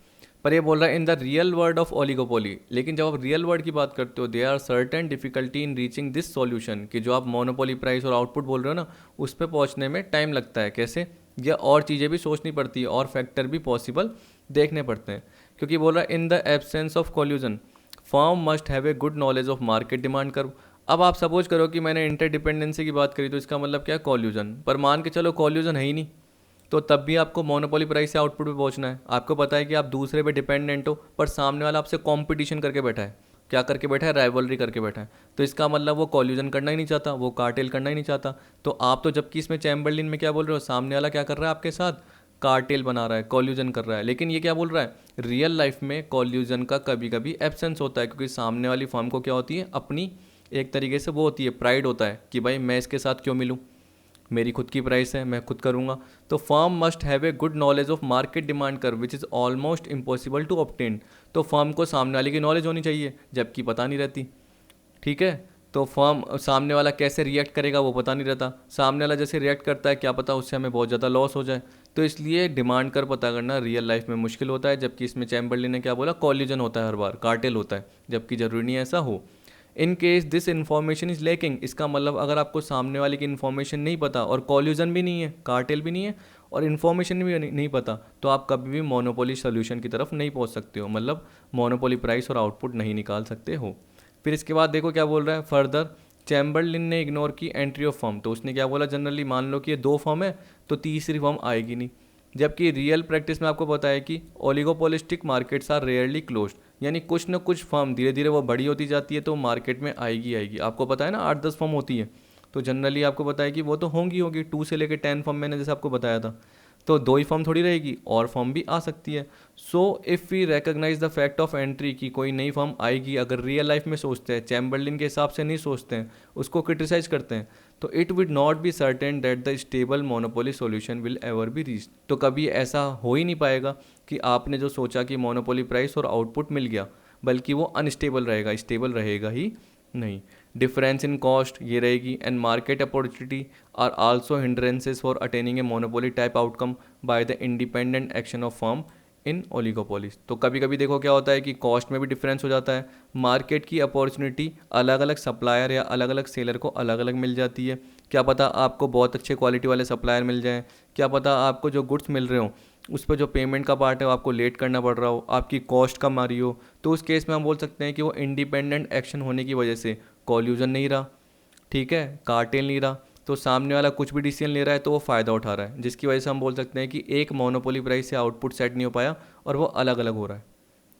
पर ये बोल रहा है in the real world of oligopoly, लेकिन जब आप रियल वर्ल्ड की बात करते हो they are certain difficulty in reaching this solution, कि जो आप मोनोपोली प्राइस और आउटपुट बोल रहे हो ना, उस पर पहुंचने में टाइम लगता है। कैसे, या और चीज़ें भी सोचनी पड़ती है और फैक्टर भी पॉसिबल देखने पड़ते हैं, क्योंकि बोल रहा है in the absence of collusion firm must have a good knowledge of market demand curve. अब आप सपोज करो कि मैंने इंटरडिपेंडेंसी की बात करी, तो इसका मतलब क्या है, कॉल्यूजन। पर मान के चलो कॉल्यूजन है ही नहीं, तो तब भी आपको मोनोपोली प्राइस से आउटपुट पे पहुंचना है। आपको पता है कि आप दूसरे पे डिपेंडेंट हो, पर सामने वाला आपसे कंपटीशन करके बैठा है। क्या करके बैठा है, राइवलरी करके बैठा है। तो इसका मतलब वो कॉल्यूजन करना ही नहीं चाहता, वो कार्टेल करना ही नहीं चाहता। तो आप तो जबकि इसमें चैम्बरलिन में क्या बोल रहे हो, सामने वाला क्या कर रहा है आपके साथ, कार्टेल बना रहा है, कॉल्यूजन कर रहा है। लेकिन ये क्या बोल रहा है, रियल लाइफ में कॉल्यूजन का कभी कभी एब्सेंस होता है, क्योंकि सामने वाली फर्म को क्या होती है, अपनी एक तरीके से वो होती है, प्राइड होता है कि भाई मैं इसके साथ क्यों मिलूँ, मेरी खुद की प्राइस है, मैं खुद करूँगा। तो firm must have a good knowledge of market demand curve which is almost impossible to obtain. तो फर्म को सामने वाले की नॉलेज होनी चाहिए, जबकि पता नहीं रहती, ठीक है। तो फर्म सामने वाला कैसे रिएक्ट करेगा वो पता नहीं रहता, सामने वाला जैसे रिएक्ट करता है क्या पता उससे हमें बहुत ज़्यादा लॉस हो जाए। तो इसलिए डिमांड कर पता करना रियल लाइफ में मुश्किल होता है, जबकि इसमें चैम्बरलिन ने क्या बोला, कॉल्यूजन होता है हर बार, कार्टेल होता है, जबकि ज़रूरी नहीं ऐसा हो। In case this information is lacking, इसका मतलब अगर आपको सामने वाले की इन्फॉर्मेशन नहीं पता और कॉल्यूजन भी नहीं है, कार्टेल भी नहीं है और इन्फॉर्मेशन भी नहीं पता, तो आप कभी भी मोनोपोली सोल्यूशन की तरफ नहीं पहुंच सकते हो, मतलब मोनोपोली प्राइस और आउटपुट नहीं निकाल सकते हो। फिर इसके बाद देखो क्या बोल रहा है फर्दर, चैम्बरलिन ने इग्नोर की एंट्री ऑफ फर्म। तो उसने क्या बोला, जनरली मान लो कि ये 2 फर्म है तो तीसरी फर्म आएगी नहीं, जबकि रियल प्रैक्टिस में आपको पता है कि oligopolistic markets are rarely closed, यानी कुछ न कुछ फर्म धीरे धीरे वो बड़ी होती जाती है तो मार्केट में आएगी। आपको पता है ना 8-10 फर्म होती है, तो जनरली आपको पता है कि वो तो होंगी 2 से लेकर 10 फर्म, मैंने जैसे आपको बताया था। तो 2 ही फर्म थोड़ी रहेगी, और फर्म भी आ सकती है। So if we recognise the fact of entry की कोई नई फर्म आएगी, अगर रियल लाइफ में सोचते हैं, चैम्बरलिन के हिसाब से नहीं सोचते हैं, उसको क्रिटिसाइज करते हैं, तो it would not be certain that the stable monopoly solution will ever be reach. तो कभी ऐसा हो ही नहीं पाएगा कि आपने जो सोचा कि मोनोपोली प्राइस और आउटपुट मिल गया, बल्कि वो अनस्टेबल रहेगा, स्टेबल रहेगा ही नहीं। डिफरेंस इन कॉस्ट ये रहेगी, and market opportunity are also hindrances for attaining a monopoly type outcome by the independent action of firm in oligopolies. तो कभी कभी देखो क्या होता है कि कॉस्ट में भी डिफरेंस हो जाता है, मार्केट की अपॉर्चुनिटी अलग अलग सप्लायर या अलग अलग सेलर को अलग अलग मिल जाती है। क्या पता आपको बहुत अच्छे क्वालिटी वाले सप्लायर मिल जाएं, क्या पता आपको जो गुड्स मिल रहे हो उस पर जो पेमेंट का पार्ट है वो आपको लेट करना पड़ रहा हो, आपकी कॉस्ट कम आ रही हो। तो उस केस में हम बोल सकते हैं कि वो इंडिपेंडेंट एक्शन होने की वजह से कॉल्यूजन नहीं रहा, ठीक है, कार्टेल नहीं रहा, तो सामने वाला कुछ भी डिसीजन ले रहा है तो वो फ़ायदा उठा रहा है, जिसकी वजह से हम बोल सकते हैं कि एक मोनोपोली प्राइस से आउटपुट सेट नहीं हो पाया और वो अलग अलग हो रहा है,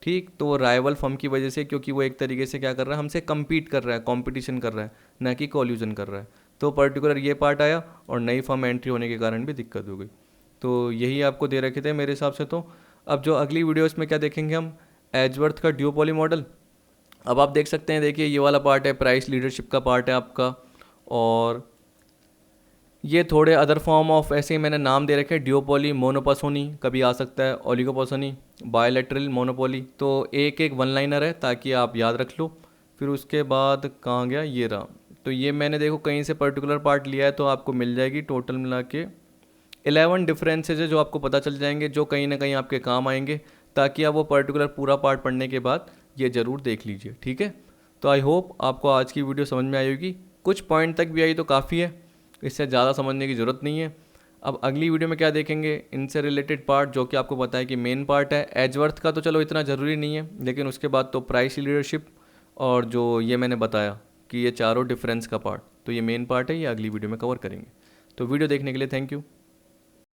ठीक। तो वो राइवल फर्म की वजह से, क्योंकि वो एक तरीके से क्या कर रहा है, हमसे कम्पीट कर रहा है, कॉम्पिटिशन कर रहा है, ना कि कॉल्यूजन कर रहा है। तो पर्टिकुलर ये पार्ट आया और नई फर्म एंट्री होने के कारण भी दिक्कत हो गई। तो यही आपको दे रखे थे मेरे हिसाब से। तो अब जो अगली वीडियोस में क्या देखेंगे हम, एजवर्थ का ड्यूओपोली मॉडल। अब आप देख सकते हैं, देखिए ये वाला पार्ट है, प्राइस लीडरशिप का पार्ट है आपका, और ये थोड़े अदर फॉर्म ऑफ ऐसे ही मैंने नाम दे रखे, ड्यूओपोली, मोनोपोसोनी कभी आ सकता है, ओलिगोपोसोनी, बायलैटरल मोनोपोली। तो एक एक वन लाइनर है ताकि आप याद रख लो। फिर उसके बाद कहाँ गया, ये रहा। तो ये मैंने देखो कहीं से पर्टिकुलर पार्ट लिया है, तो आपको मिल जाएगी टोटल मिला के 11 डिफरेंसेज है जो आपको पता चल जाएंगे, जो कहीं ना कहीं आपके काम आएंगे, ताकि आप वो पर्टिकुलर पूरा पार्ट पढ़ने के बाद ये ज़रूर देख लीजिए, ठीक है। तो आई होप आपको आज की वीडियो समझ में आई होगी, कुछ पॉइंट तक भी आई तो काफ़ी है, इससे ज़्यादा समझने की ज़रूरत नहीं है। अब अगली वीडियो में क्या देखेंगे, इनसे रिलेटेड पार्ट, जो कि आपको पता है कि मेन पार्ट है। एजवर्थ का तो चलो इतना ज़रूरी नहीं है, लेकिन उसके बाद तो प्राइस लीडरशिप और जो ये मैंने बताया कि ये चारों डिफरेंस का पार्ट, तो ये मेन पार्ट है, ये अगली वीडियो में कवर करेंगे। तो वीडियो देखने के लिए थैंक यू।